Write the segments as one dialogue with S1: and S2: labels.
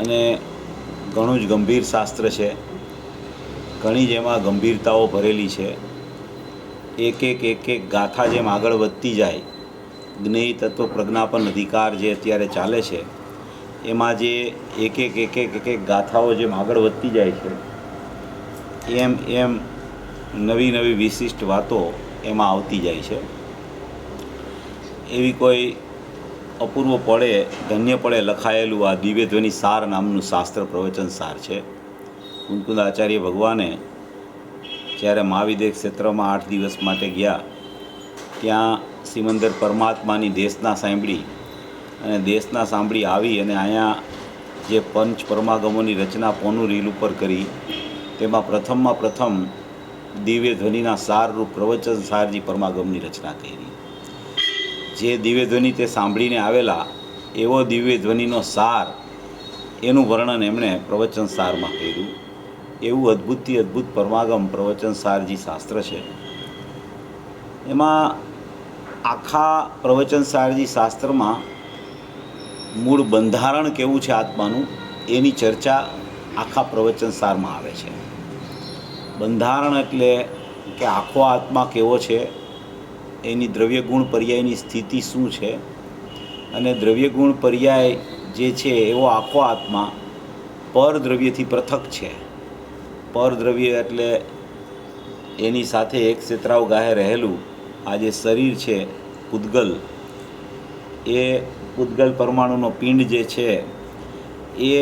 S1: અને ઘણું જ ગંભીર શાસ્ત્ર છે. ઘણી જ એમાં ગંભીરતાઓ ભરેલી છે. એક એક ગાથા જેમ આગળ વધતી જાય, જ્ઞેય તત્વ પ્રજ્ઞાપન અધિકાર જે અત્યારે ચાલે છે એમાં જે એક એક ગાથાઓ જેમ આગળ વધતી જાય છે એમ એમ નવી નવી વિશિષ્ટ વાતો એમાં આવતી જાય છે. એવી કોઈ અપૂર્વ પડે ધન્ય પડે લખાયેલું આ દિવ્યધ્વનિ સાર નામનું શાસ્ત્ર પ્રવચન સાર છે. કુંકુદ આચાર્ય ભગવાને જ્યારે મહાવિદેહ ક્ષેત્રમાં 8 દિવસ માટે ગયા, ત્યાં સિમંદર પરમાત્માની દેશના સાંભળી અને દેશના સાંભળી આવી અને અહીંયા જે પંચ પરમાગમોની રચના પોનું રીલ ઉપર કરી, તેમાં પ્રથમ દિવ્ય ધ્વનિના સારરૂપ પ્રવચન સારજી પરમાગમની રચના કરી. જે દિવ્ય ધ્વનિ તે સાંભળીને આવેલા એવો દિવ્ય ધ્વનિનો સાર, એનું વર્ણન એમણે પ્રવચન સારમાં કર્યું. એવું અદ્ભુતથી અદ્ભુત પરમાગમ પ્રવચન સારજી શાસ્ત્ર છે. એમાં આખા પ્રવચન સારજી શાસ્ત્રમાં મૂળ બંધારણ કેવું છે આત્માનું, એની ચર્ચા આખા પ્રવચન સારમાં આવે છે. બંધારણ એટલે કે આખો આત્મા કેવો છે, એની દ્રવ્ય ગુણ પર્યાયની સ્થિતિ શું છે, અને દ્રવ્ય ગુણ પર્યાય જે છે એવો આખો આત્મા પરદ્રવ્યથી પૃથક છે. પરદ્રવ્ય એટલે એની સાથે એક ક્ષેત્રાવ ગાહે રહેલું આ જે શરીર છે પૂતગલ, એ પૂતગલ પરમાણુનો પિંડ જે છે એ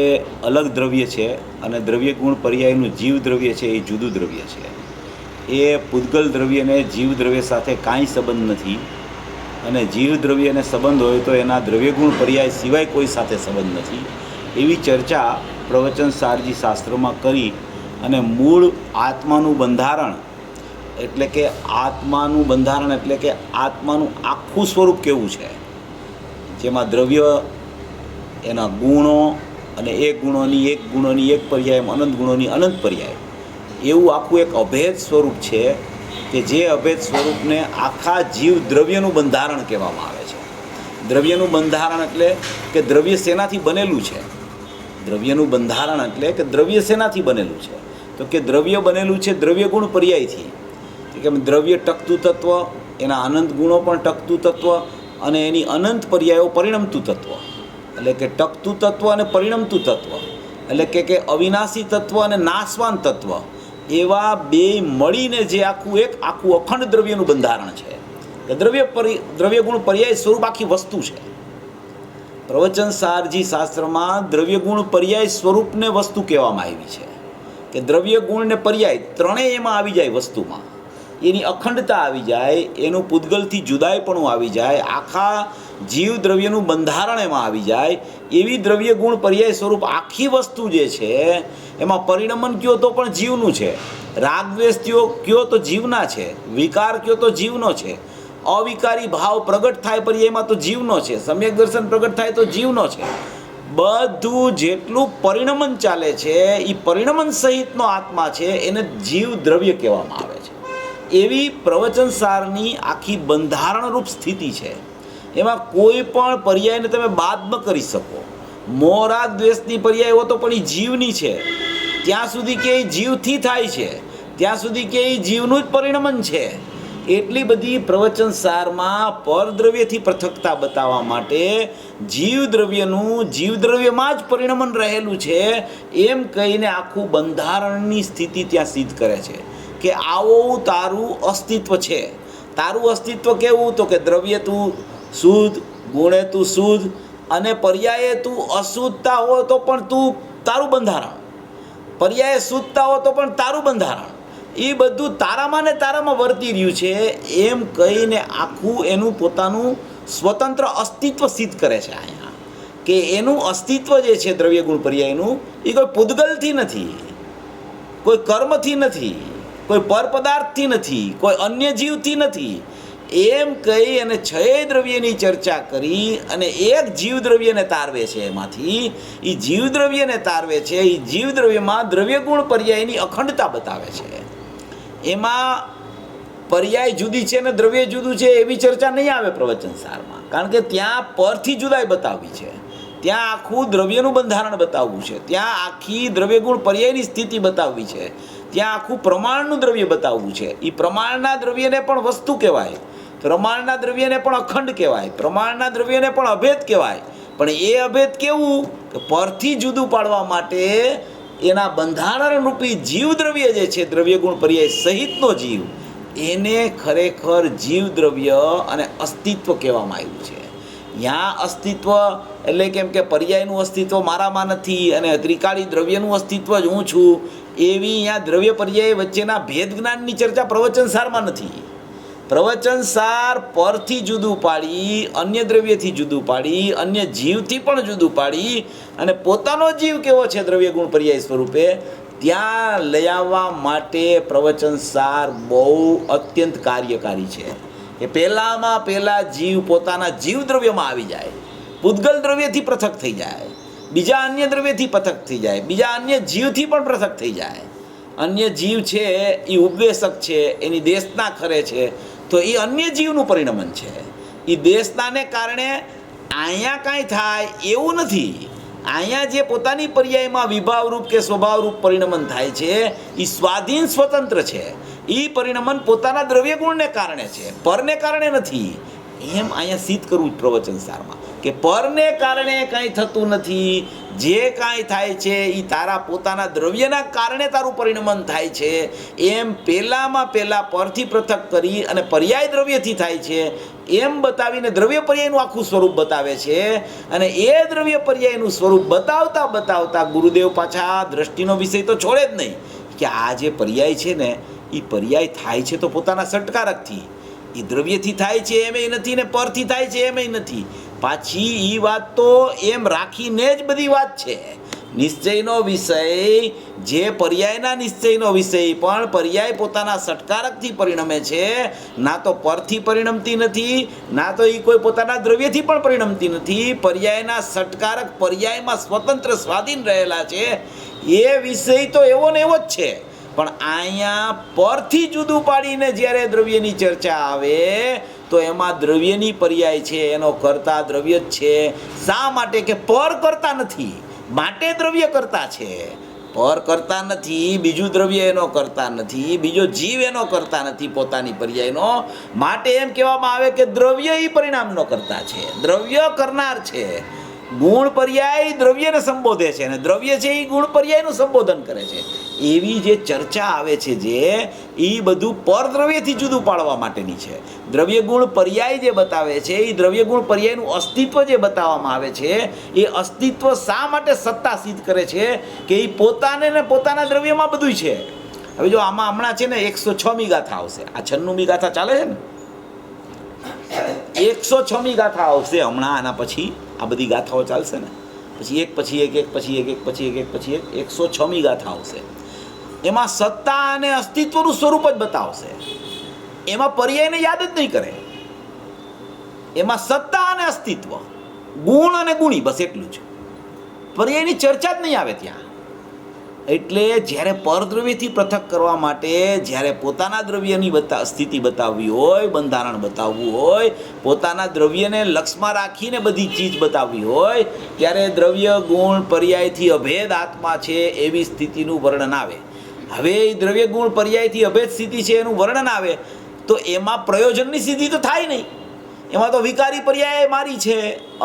S1: અલગ દ્રવ્ય છે, અને દ્રવ્ય ગુણ પર્યાયનું જીવ દ્રવ્ય છે એ જુદું દ્રવ્ય છે. એ પૂતગલ દ્રવ્યને જીવ દ્રવ્ય સાથે કાંઈ સંબંધ નથી, અને જીવ દ્રવ્યને સંબંધ હોય તો એના દ્રવ્ય ગુણ પર્યાય સિવાય કોઈ સાથે સંબંધ નથી. એવી ચર્ચા પ્રવચન સારજી શાસ્ત્રોમાં કરી અને મૂળ આત્માનું બંધારણ એટલે કે આત્માનું આખું સ્વરૂપ કેવું છે, જેમાં દ્રવ્ય, એના ગુણો અને એક ગુણોની એક પર્યાય, અનંત ગુણોની અનંત પર્યાય, એવું આખું એક અભેદ સ્વરૂપ છે કે જે અભેદ સ્વરૂપને આખા જીવ દ્રવ્યનું બંધારણ કહેવામાં આવે છે. દ્રવ્યનું બંધારણ એટલે કે દ્રવ્ય શેનાથી બનેલું છે? દ્રવ્યનું બંધારણ એટલે કે દ્રવ્ય શેનાથી બનેલું છે? તો કે દ્રવ્ય બનેલું છે દ્રવ્ય ગુણ પર્યાયથી. કે દ્રવ્ય ટકતું તત્વ, એના અનંત ગુણો પણ ટકતું તત્વ, અને એની અનંત પર્યાયો પરિણમતું તત્વ. એટલે કે ટકતું તત્વ અને પરિણમતું તત્વ, એટલે કે અવિનાશી તત્વ અને નાશવાન તત્વ, એવા બે મળીને જે આખું અખંડ દ્રવ્યનું બંધારણ છે. કે દ્રવ્ય ગુણ પર્યાય સ્વરૂપ આખી વસ્તુ છે. પ્રવચન સારજી શાસ્ત્રમાં દ્રવ્ય ગુણ પર્યાય સ્વરૂપને વસ્તુ કહેવામાં આવી છે. કે દ્રવ્ય ગુણ ને પર્યાય ત્રણેય એમાં આવી જાય વસ્તુમાં, એની અખંડતા આવી જાય, એનું પૂતગલથી જુદાઈપણું આવી જાય, આખા જીવ દ્રવ્યનું બંધારણ એમાં આવી જાય. એવી દ્રવ્ય ગુણ પર્યાય સ્વરૂપ આખી વસ્તુ જે છે એમાં પરિણમન કયો તો પણ જીવનું છે, રાગદ્વેષ કયો તો જીવના છે, વિકાર કયો તો જીવનો છે, અવિકારી ભાવ પ્રગટ થાય પર્યાયમાં તો જીવનો છે, સમ્યક દર્શન પ્રગટ થાય તો જીવનો છે. બધું જેટલું પરિણમન ચાલે છે એ પરિણમન સહિતનો આત્મા છે, એને જીવ દ્રવ્ય કહેવામાં આવે છે. એવી પ્રવચન સારની આખી બંધારણરૂપ સ્થિતિ છે. એમાં કોઈ પણ પર્યાયને તમે બાદ ન કરી શકો. મોરાગ દ્વેષની પર્યાય હો તો પણ એ જીવની છે, ત્યાં સુધી કે એ જીવથી થાય છે, ત્યાં સુધી કે એ જીવનું જ પરિણમન છે. એટલી બધી પ્રવચન સારમાં પરદ્રવ્યથી પૃથકતા બતાવવા માટે જીવ દ્રવ્યમાં જ પરિણમન રહેલું છે એમ કહીને આખું બંધારણની સ્થિતિ ત્યાં સિદ્ધ કરે છે કે આવું તારું અસ્તિત્વ છે. તારું અસ્તિત્વ કેવું? તો કે દ્રવ્ય તું શુદ્ધ, ગુણે તું શુદ્ધ, અને પર્યાયે તું અશુદ્ધતા હોય તો પણ તું તારું બંધારણ, પર્યાયે શુદ્ધતા હોય તો પણ તારું બંધારણ, એ બધું તારામાં ને તારામાં વર્તી રહ્યું છે એમ કહીને આખું એનું પોતાનું સ્વતંત્ર અસ્તિત્વ સિદ્ધ કરે છે અહીંયા. કે એનું અસ્તિત્વ જે છે દ્રવ્ય ગુણ પર્યાયનું, એ કોઈ પૂતગલથી નથી, કોઈ કર્મથી નથી, કોઈ પર પદાર્થથી નથી, કોઈ અન્ય જીવથી નથી. એમ કહી અને 6 દ્રવ્યની ચર્ચા કરી અને એક જીવ દ્રવ્યને તારવે છે. એમાંથી એ જીવ દ્રવ્યને તારવે છે, એ જીવ દ્રવ્યમાં દ્રવ્ય ગુણ પર્યાયની અખંડતા બતાવે છે. એમાં પર્યાય જુદી છે ને દ્રવ્ય જુદું છે એવી ચર્ચા નહીં આવે પ્રવચન સારમાં, કારણ કે ત્યાં પરથી જુદાઈ બતાવી છે. ત્યાં આખું દ્રવ્યનું બંધારણ બતાવવું છે, ત્યાં આખી દ્રવ્યગુણ પર્યાયની સ્થિતિ બતાવવી છે, ત્યાં આખું પ્રમાણનું દ્રવ્ય બતાવવું છે. એ પ્રમાણના દ્રવ્યને પણ વસ્તુ કહેવાય, પ્રમાણના દ્રવ્યને પણ અખંડ કહેવાય, પ્રમાણના દ્રવ્યને પણ અભેદ કહેવાય. પણ એ અભેદ કેવું કે પરથી જુદું પાડવા માટે એના બંધારણ રૂપી જીવ દ્રવ્ય જે છે, દ્રવ્યગુણ પર્યાય સહિતનો જીવ, એને ખરેખર જીવ દ્રવ્ય અને અસ્તિત્વ કહેવામાં આવ્યું છે. ત્યાં અસ્તિત્વ એટલે કેમ કે પર્યાયનું અસ્તિત્વ મારામાં નથી અને ત્રિકાળી દ્રવ્યનું અસ્તિત્વ જ હું છું, એવી અહીંયા દ્રવ્ય પર્યાય વચ્ચેના ભેદ જ્ઞાનની ચર્ચા પ્રવચનસારમાં નથી. પ્રવચનસાર પરથી જુદું પાડી, અન્ય દ્રવ્યથી જુદું પાડી, અન્ય જીવથી પણ જુદું પાડી અને પોતાનો જીવ કેવો છે દ્રવ્યગુણ પર્યાય સ્વરૂપે ત્યાં લઈ આવવા માટે પ્રવચનસાર બહુ અત્યંત કાર્યકારી છે. કે પહેલાં જીવ પોતાના જીવ દ્રવ્યમાં આવી જાય, પૂતગલ દ્રવ્યથી પૃથક થઈ જાય, બીજા અન્ય દ્રવ્યથી પૃથક થઈ જાય, બીજા અન્ય જીવથી પણ પૃથક થઈ જાય. અન્ય જીવ છે એ ઉપદેશક છે, એની દેશના ખરે છે, તો એ અન્ય જીવનું પરિણમન છે. એ દેશનાને કારણે અહીંયા કાંઈ થાય એવું નથી. અહીંયા જે પોતાની પર્યાયમાં વિભાવરૂપ કે સ્વભાવરૂપ પરિણમન થાય છે એ સ્વાધીન સ્વતંત્ર છે. એ પરિણમન પોતાના દ્રવ્યગુણને કારણે છે, પરને કારણે નથી. એમ અહીંયા સિદ્ધ કરવું જ પ્રવચનસારમાં કે પરને કારણે કાંઈ થતું નથી. જે કાંઈ થાય છે એ તારા પોતાના દ્રવ્યના કારણે તારું પરિણમન થાય છે. એમ પહેલાં પરથી પૃથક કરી અને પર્યાય દ્રવ્યથી થાય છે એમ બતાવીને દ્રવ્ય પર્યાયનું આખું સ્વરૂપ બતાવે છે. અને એ દ્રવ્ય પર્યાયનું સ્વરૂપ બતાવતા ગુરુદેવ પાછા દ્રષ્ટિનો વિષય તો છોડે જ નહીં કે આ જે પર્યાય છે ને એ પર્યાય થાય છે તો પોતાના સટકારકથી, એ દ્રવ્યથી થાય છે એમેય નથી ને પરથી થાય છે એમેય નથી. પાછી એ વાત તો એમ રાખીને જ બધી વાત છે. નિશ્ચયનો વિષય જે પર્યાયના નિશ્ચયનો વિષય પણ પર્યાય પોતાના સટકારકથી પરિણમે છે, ના તો પરથી પરિણમતી નથી, ના તો એ કોઈ પોતાના દ્રવ્યથી પણ પરિણમતી નથી. પર્યાયના સટકારક પર્યાયમાં સ્વતંત્ર સ્વાધીન રહેલા છે. એ વિષય તો એવો ને એવો જ છે. પણ અહીંયા પરથી જુદું પાડીને જ્યારે દ્રવ્યની ચર્ચા આવે તો એમાં દ્રવ્યની પર્યાય છે એનો કરતા દ્રવ્ય જ છે. શા માટે કે પર કરતા નથી માટે દ્રવ્ય કરતા છે. પર કરતા નથી, બીજું દ્રવ્ય એનો કરતા નથી, બીજો જીવ એનો કરતા નથી પોતાની પર્યાયનો. માટે એમ કહેવામાં આવે કે દ્રવ્ય એ પરિણામનો કરતા છે, દ્રવ્ય કરનાર છે. ગુણ પર્યાય દ્રવ્યને સંબોધે છે અને દ્રવ્ય છે એ ગુણ પર્યાયનું સંબોધન કરે છે. એવી જે ચર્ચા આવે છે જે એ બધું પરદ્રવ્યથી જુદું પાડવા માટેની છે. દ્રવ્ય ગુણ પર્યાય જે બતાવે છે એ દ્રવ્ય ગુણ પર્યાયનું અસ્તિત્વ જે બતાવવામાં આવે છે એ અસ્તિત્વ શા માટે સત્તા સિદ્ધ કરે છે કે એ પોતાને ને પોતાના દ્રવ્યમાં બધું છે. હવે જો આમાં હમણાં છે ને 106મી ગાથા આવશે. આ 96મી ગાથા ચાલે છે ને, 106મી ગાથા આવશે હમણાં. આના પછી આ બધી ગાથાઓ ચાલશે ને, પછી એક પછી એક 106મી ગાથા આવશે. એમાં સત્તા અને અસ્તિત્વનું સ્વરૂપ જ બતાવશે. એમાં પર્યાયને યાદ જ નહીં કરે. એમાં સત્તા અને અસ્તિત્વ, ગુણ અને ગુણી, બસ એટલું જ. પર્યાયની ચર્ચા જ નહીં આવે ત્યાં. એટલે જ્યારે પરદ્રવ્યથી પૃથક કરવા માટે જ્યારે પોતાના દ્રવ્યની સ્થિતિ બતાવવી હોય, બંધારણ બતાવવું હોય, પોતાના દ્રવ્યને લક્ષમાં રાખીને બધી ચીજ બતાવવી હોય, ત્યારે દ્રવ્ય ગુણ પર્યાયથી અભેદ આત્મા છે એવી સ્થિતિનું વર્ણન આવે. હવે એ દ્રવ્ય ગુણ પર્યાયથી અભેદ સ્થિતિ છે એનું વર્ણન આવે તો એમાં પ્રયોજનની સિદ્ધિ તો થાય નહીં. એમાં તો વિકારી પર્યાય મારી છે,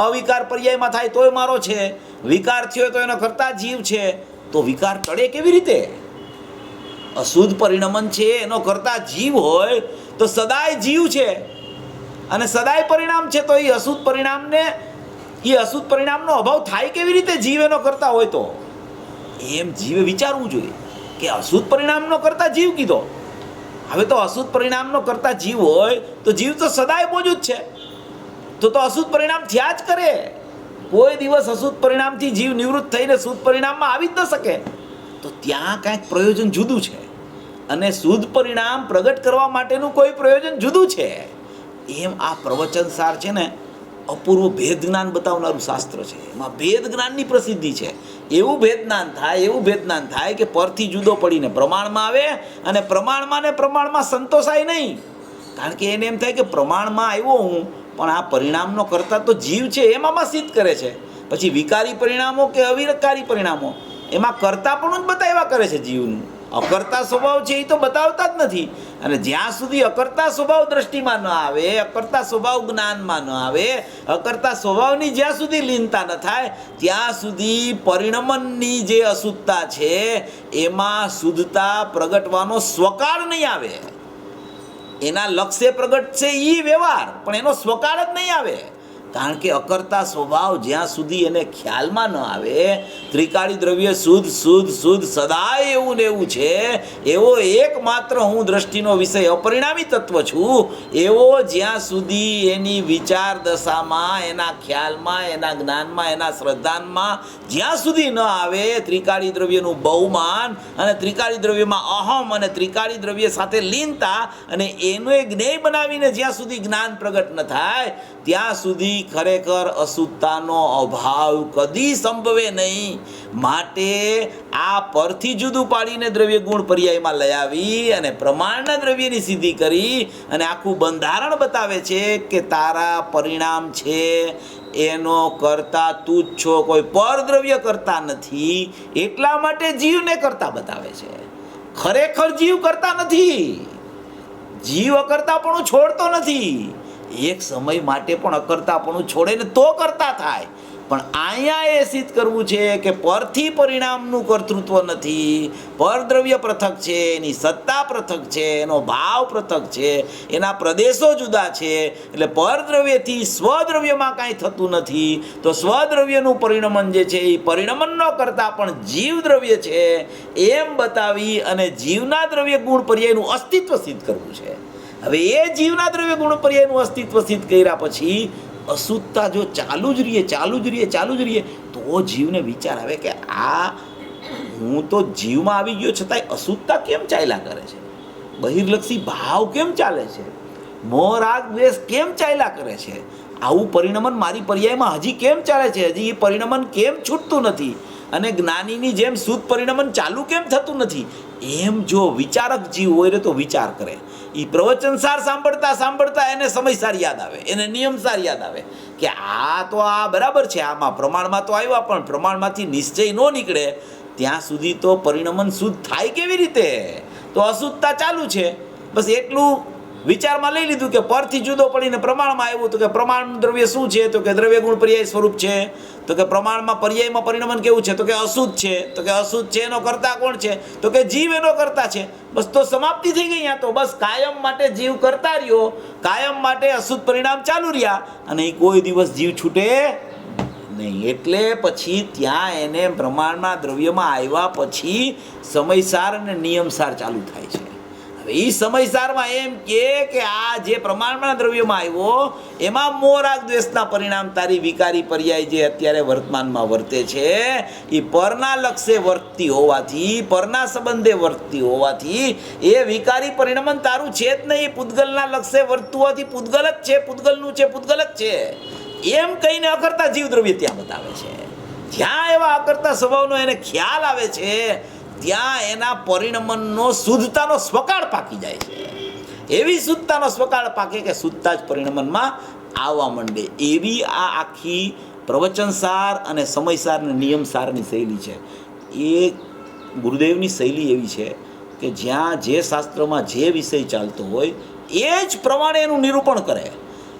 S1: અવિકાર પર્યાયમાં થાય તોય મારો છે, વિકાર થયો તો એનો કરતા જીવ છે. તો વિકાર ટળે કેવી રીતે? અશુદ્ધ પરિણમન છે એનો કરતા જીવ હોય તો સદાય જીવ છે અને સદાય પરિણામ છે. તો એ અશુદ્ધ પરિણામનો અભાવ થાય કેવી રીતે જીવ એનો કરતા હોય? તો એમ જીવે વિચારવું જોઈએ કે અશુદ્ધ પરિણામનો કરતા જીવ કીધો. હવે તો અશુદ્ધ પરિણામનો કરતા જીવ હોય તો જીવ તો સદાય મોજૂદ છે. તો અશુદ્ધ પરિણામ થયા જ કરે. કોઈ દિવસ અશુદ્ધ પરિણામથી જીવ નિવૃત્ત થઈને શુદ્ધ પરિણામમાં આવી જ ન શકે. તો ત્યાં કાંઈક પ્રયોજન જુદું છે અને શુદ્ધ પરિણામ પ્રગટ કરવા માટેનું કોઈ પ્રયોજન જુદું છે. એમ આ પ્રવચનસાર છે ને અપૂર્વ ભેદ જ્ઞાન બતાવનારું શાસ્ત્ર છે. એમાં ભેદ જ્ઞાનની પ્રસિદ્ધિ છે. એવું ભેદ જ્ઞાન થાય કે પરથી જુદો પડીને પ્રમાણમાં આવે અને પ્રમાણમાં સંતોષાય નહીં. કારણ કે એને એમ થાય કે પ્રમાણમાં આવ્યો હું પણ આ પરિણામનો કરતા તો જીવ છે એમાં સિદ્ધ કરે છે. પછી વિકારી પરિણામો કે અવિકારી પરિણામો એમાં કર્તાપણું જ બતાવ્યા કરે છે જીવનું. અકર્તા સ્વભાવ છે એ તો બતાવતા જ નથી. અને જ્યાં સુધી અકર્તા સ્વભાવ દ્રષ્ટિમાં ન આવે, અકર્તા સ્વભાવ જ્ઞાનમાં ન આવે, અકર્તા સ્વભાવની જ્યાં સુધી લીનતા ન થાય ત્યાં સુધી પરિણમનની જે અશુદ્ધતા છે એમાં શુદ્ધતા પ્રગટવાનો સ્વકાળ નહીં આવે. એના લક્ષ્ય પ્રગટ છે એ વ્યવહાર, પણ એનો સ્વકાળ જ નહીં આવે. કારણ કે અકર્તા સ્વભાવ જ્યાં સુધી એને ખ્યાલમાં ન આવે, ત્રિકાળી દ્રવ્ય શુદ્ધ શુદ્ધ શુદ્ધ સદાય એવું ને એવું છે, એવો એકમાત્ર હું દ્રષ્ટિનો વિષય અપરિણામી તત્વ છું, એવો જ્યાં સુધી એની વિચાર દશામાં, એના ખ્યાલમાં, એના જ્ઞાનમાં, એના શ્રદ્ધાનમાં જ્યાં સુધી ન આવે ત્રિકાળી દ્રવ્યનું બહુમાન અને ત્રિકાળી દ્રવ્યમાં અહમ અને ત્રિકાળી દ્રવ્ય સાથે લીનતા અને એનું એક જ્ઞેય બનાવીને જ્યાં સુધી જ્ઞાન પ્રગટ ન થાય ત્યાં સુધી ખરેખર અશુદ્ધતાનો અભાવ કદી સંભવે નહીં. માટે આ પરથી જુદું પાડીને દ્રવ્ય ગુણ પર્યાયમાં લઈ આવી અને પ્રમાણના દ્રવ્યની સિદ્ધિ કરી અને આખું બંધારણ બતાવે છે કે તારા પરિણામ છે એનો કરતા તું જ છો, કોઈ પરદ્રવ્ય કરતા નથી. એટલા માટે જીવને કરતા બતાવે છે. ખરેખર જીવ કરતા નથી, જીવ અકર્તાપણું છોડતો નથી. એક સમય માટે પણ અકર્તાપણું છોડે ને તો કરતા થાય. પણ અહીંયા એ સિદ્ધ કરવું છે કે પરથી પરિણામનું કર્તૃત્વ નથી, પરદ્રવ્ય પૃથક છે, એની સત્તા પૃથક છે, એનો ભાવ પૃથક છે, એના પ્રદેશો જુદા છે. એટલે પરદ્રવ્યથી સ્વદ્રવ્યમાં કાંઈ થતું નથી. તો સ્વદ્રવ્યનું પરિણમન જે છે એ પરિણમન ન કરતા પણ જીવ દ્રવ્ય છે એમ બતાવી અને જીવના દ્રવ્ય ગુણ પર્યાયનું અસ્તિત્વ સિદ્ધ કરવું છે. હવે એ જીવના દ્રવ્ય ગુણ પર્યાયનું અસ્તિત્વ સિદ્ધ કર્યા પછી અશુદ્ધતા જો ચાલુ જ રહીએ તો જીવને વિચાર આવે કે આ હું તો જીવમાં આવી ગયો છતાંય અશુદ્ધતા કેમ ચાલ્યા કરે છે, બહિર્લક્ષી ભાવ કેમ ચાલે છે, મોહ રાગ દ્વેષ કેમ ચાલ્યા કરે છે, આવું પરિણમન મારી પર્યાયમાં હજી કેમ ચાલે છે, હજી એ પરિણમન કેમ છૂટતું નથી અને જ્ઞાનીની જેમ શુદ્ધ પરિણમન ચાલુ કેમ થતું નથી. એમ જો વિચારક જીવ હોય તો વિચાર કરે. એ પ્રવચનસાર સાંભળતા એને સમયસાર યાદ આવે, એને નિયમસાર યાદ આવે કે આ તો આ બરાબર છે, આમાં પ્રમાણમાં તો આવ્યા પણ પ્રમાણમાંથી નિશ્ચય ન નીકળે ત્યાં સુધી તો પરિણમન શુદ્ધ થાય કેવી રીતે? તો અશુદ્ધતા ચાલુ છે. બસ એટલું વિચારમાં લઈ લીધું કે પરથી જુદો પડીને પ્રમાણમાં આવ્યું તો કે પ્રમાણ દ્રવ્ય શું છે? તો કે દ્રવ્ય ગુણ પર્યાય સ્વરૂપ છે. તો કે પ્રમાણમાં પર્યાયમાં પરિણમન કેવું છે? તો કે અશુદ્ધ છે. તો કે અશુદ્ધ છે એનો કરતા કોણ છે? તો કે જીવ એનો કરતા છે. બસ તો સમાપ્તિ થઈ ગઈ. ત્યાં તો બસ કાયમ માટે જીવ કરતા રહ્યો, કાયમ માટે અશુદ્ધ પરિણામ ચાલુ રહ્યા અને એ કોઈ દિવસ જીવ છૂટે નહીં. એટલે પછી ત્યાં એને પ્રમાણમાં દ્રવ્યમાં આવ્યા પછી સમયસાર અને નિયમસાર ચાલુ થાય છે. એ સમયસારમાં એમ કે આ જે પ્રમાણમાં દ્રવ્યમાં આવ્યો એમાં મોહ રાગ દ્વેષના પરિણામ તારી વિકારી પર્યાય જે અત્યારે વર્તમાનમાં વર્તે છે એ પરના લક્ષ્ય વર્તતી હોવાથી, પરના સંબંધે વર્તતી હોવાથી એ વિકારી પરિણમન તારું છે જ નહીં. પૂતગલના લક્ષ્ય વર્તતું હોવાથી પૂતગલ જ છે, પૂતગલનું છે, પૂતગલ જ છે એમ કહીને અકર્તા જીવ દ્રવ્ય ત્યાં બતાવે છે. જ્યાં એવા અકર્તા સ્વભાવનો એને ખ્યાલ આવે છે ત્યાં એના પરિણમનનો શુદ્ધતાનો સ્વકાળ પાકી જાય છે. એવી શુદ્ધતાનો સ્વકાળ પાકે કે શુદ્ધતા જ પરિણમનમાં આવવા માંડે. એવી આ આખી પ્રવચનસાર અને સમયસાર અને નિયમસારની શૈલી છે. એ ગુરુદેવની શૈલી એવી છે કે જ્યાં જે શાસ્ત્રમાં જે વિષય ચાલતો હોય એ જ પ્રમાણે એનું નિરૂપણ કરે.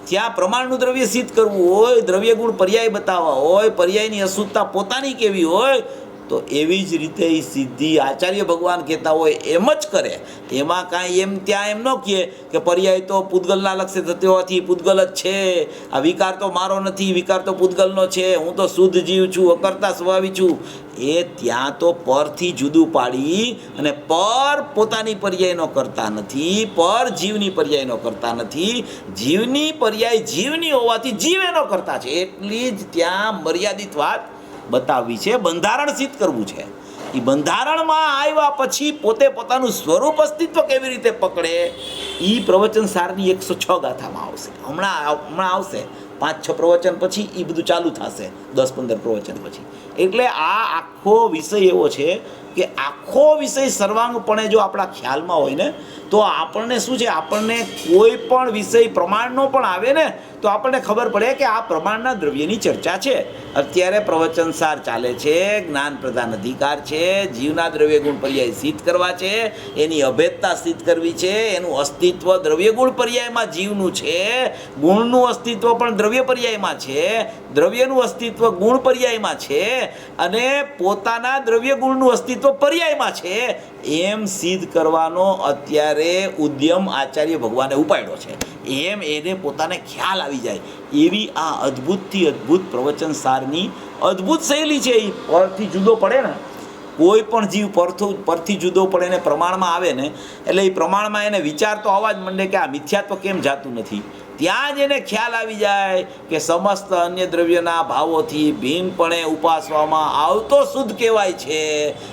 S1: ત્યાં પ્રમાણનું દ્રવ્ય સિદ્ધ કરવું હોય, દ્રવ્ય ગુણ પર્યાય બતાવવા હોય, પર્યાયની અશુદ્ધતા પોતાની કેવી હોય તો એવી જ રીતે એ સિદ્ધિ આચાર્ય ભગવાન કહેતા હોય એમ જ કરે. એમાં કાંઈ એમ ત્યાં એમ ન કહે કે પર્યાય તો પૂતગલના લક્ષ્ય થતી હોવાથી પૂતગલ જ છે, આ વિકાર તો મારો નથી, વિકાર તો પૂતગલનો છે, હું તો શુદ્ધ જીવ છું, અકર્તા સ્વભાવી છું. એ ત્યાં તો પરથી જુદું પાડી અને પર પોતાની પર્યાયનો કરતા નથી, પર જીવની પર્યાયનો કરતા નથી, જીવની પર્યાય જીવની હોવાથી જીવ એનો કરતા છે. એટલી જ ત્યાં મર્યાદિત વાત બતાવવી છે, બંધારણ સિદ્ધ કરવું છે. એ બંધારણમાં આવ્યા પછી પોતે પોતાનું સ્વરૂપ અસ્તિત્વ કેવી રીતે પકડે એ પ્રવચન સારની 106 ગાથામાં આવશે. હમણાં આવશે 5-6 પ્રવચન પછી એ બધું ચાલુ થશે, 10-15 પ્રવચન પછી. એટલે આ આખો વિષય એવો છે કે આખો વિષય સર્વાંગપણે જો આપણા ખ્યાલમાં હોય ને તો આપણને શું છે, આપણને કોઈ પણ વિષય પ્રમાણનો પણ આવે ને તો આપણને ખબર પડે કે આ પ્રમાણના દ્રવ્યની ચર્ચા છે. અત્યારે પ્રવચનસાર ચાલે છે, જ્ઞાન પ્રધાન અધિકાર છે, જીવના દ્રવ્ય ગુણ પર્યાય સિદ્ધ કરવા છે, એની અભેદતા સિદ્ધ કરવી છે, એનું અસ્તિત્વ દ્રવ્ય ગુણ પર્યાયમાં જીવનું છે, ગુણનું અસ્તિત્વ પણ દ્રવ્ય પર્યાયમાં છે, દ્રવ્યનું અસ્તિત્વ ગુણ પર્યાયમાં છે અને પોતાના દ્રવ્ય ગુણનું અસ્તિત્વ પર્યાયમાં છે, એમ સિદ્ધ કરવાનો અત્યારે ઉદ્યમ આચાર્ય ભગવાને ઉપાડ્યો છે. એમ એને પોતાને ખ્યાલ આવી જાય એવી આ અદ્ભુતથી અદ્ભુત પ્રવચન સારની અદ્ભુત શૈલી છે. એ પરથી જુદો પડે ને, કોઈ પણ જીવ પરથી જુદો પડે ને પ્રમાણમાં આવે ને એટલે એ પ્રમાણમાં એને વિચાર તો આવવા જ માંડે કે આ મિથ્યાત્વ કેમ જાતું નથી. ત્યાં જ એને ખ્યાલ આવી જાય કે સમસ્ત અન્ય દ્રવ્યના ભાવોથી ભિન્નપણે ઉપાસવામાં આવતો શુદ્ધ કહેવાય છે.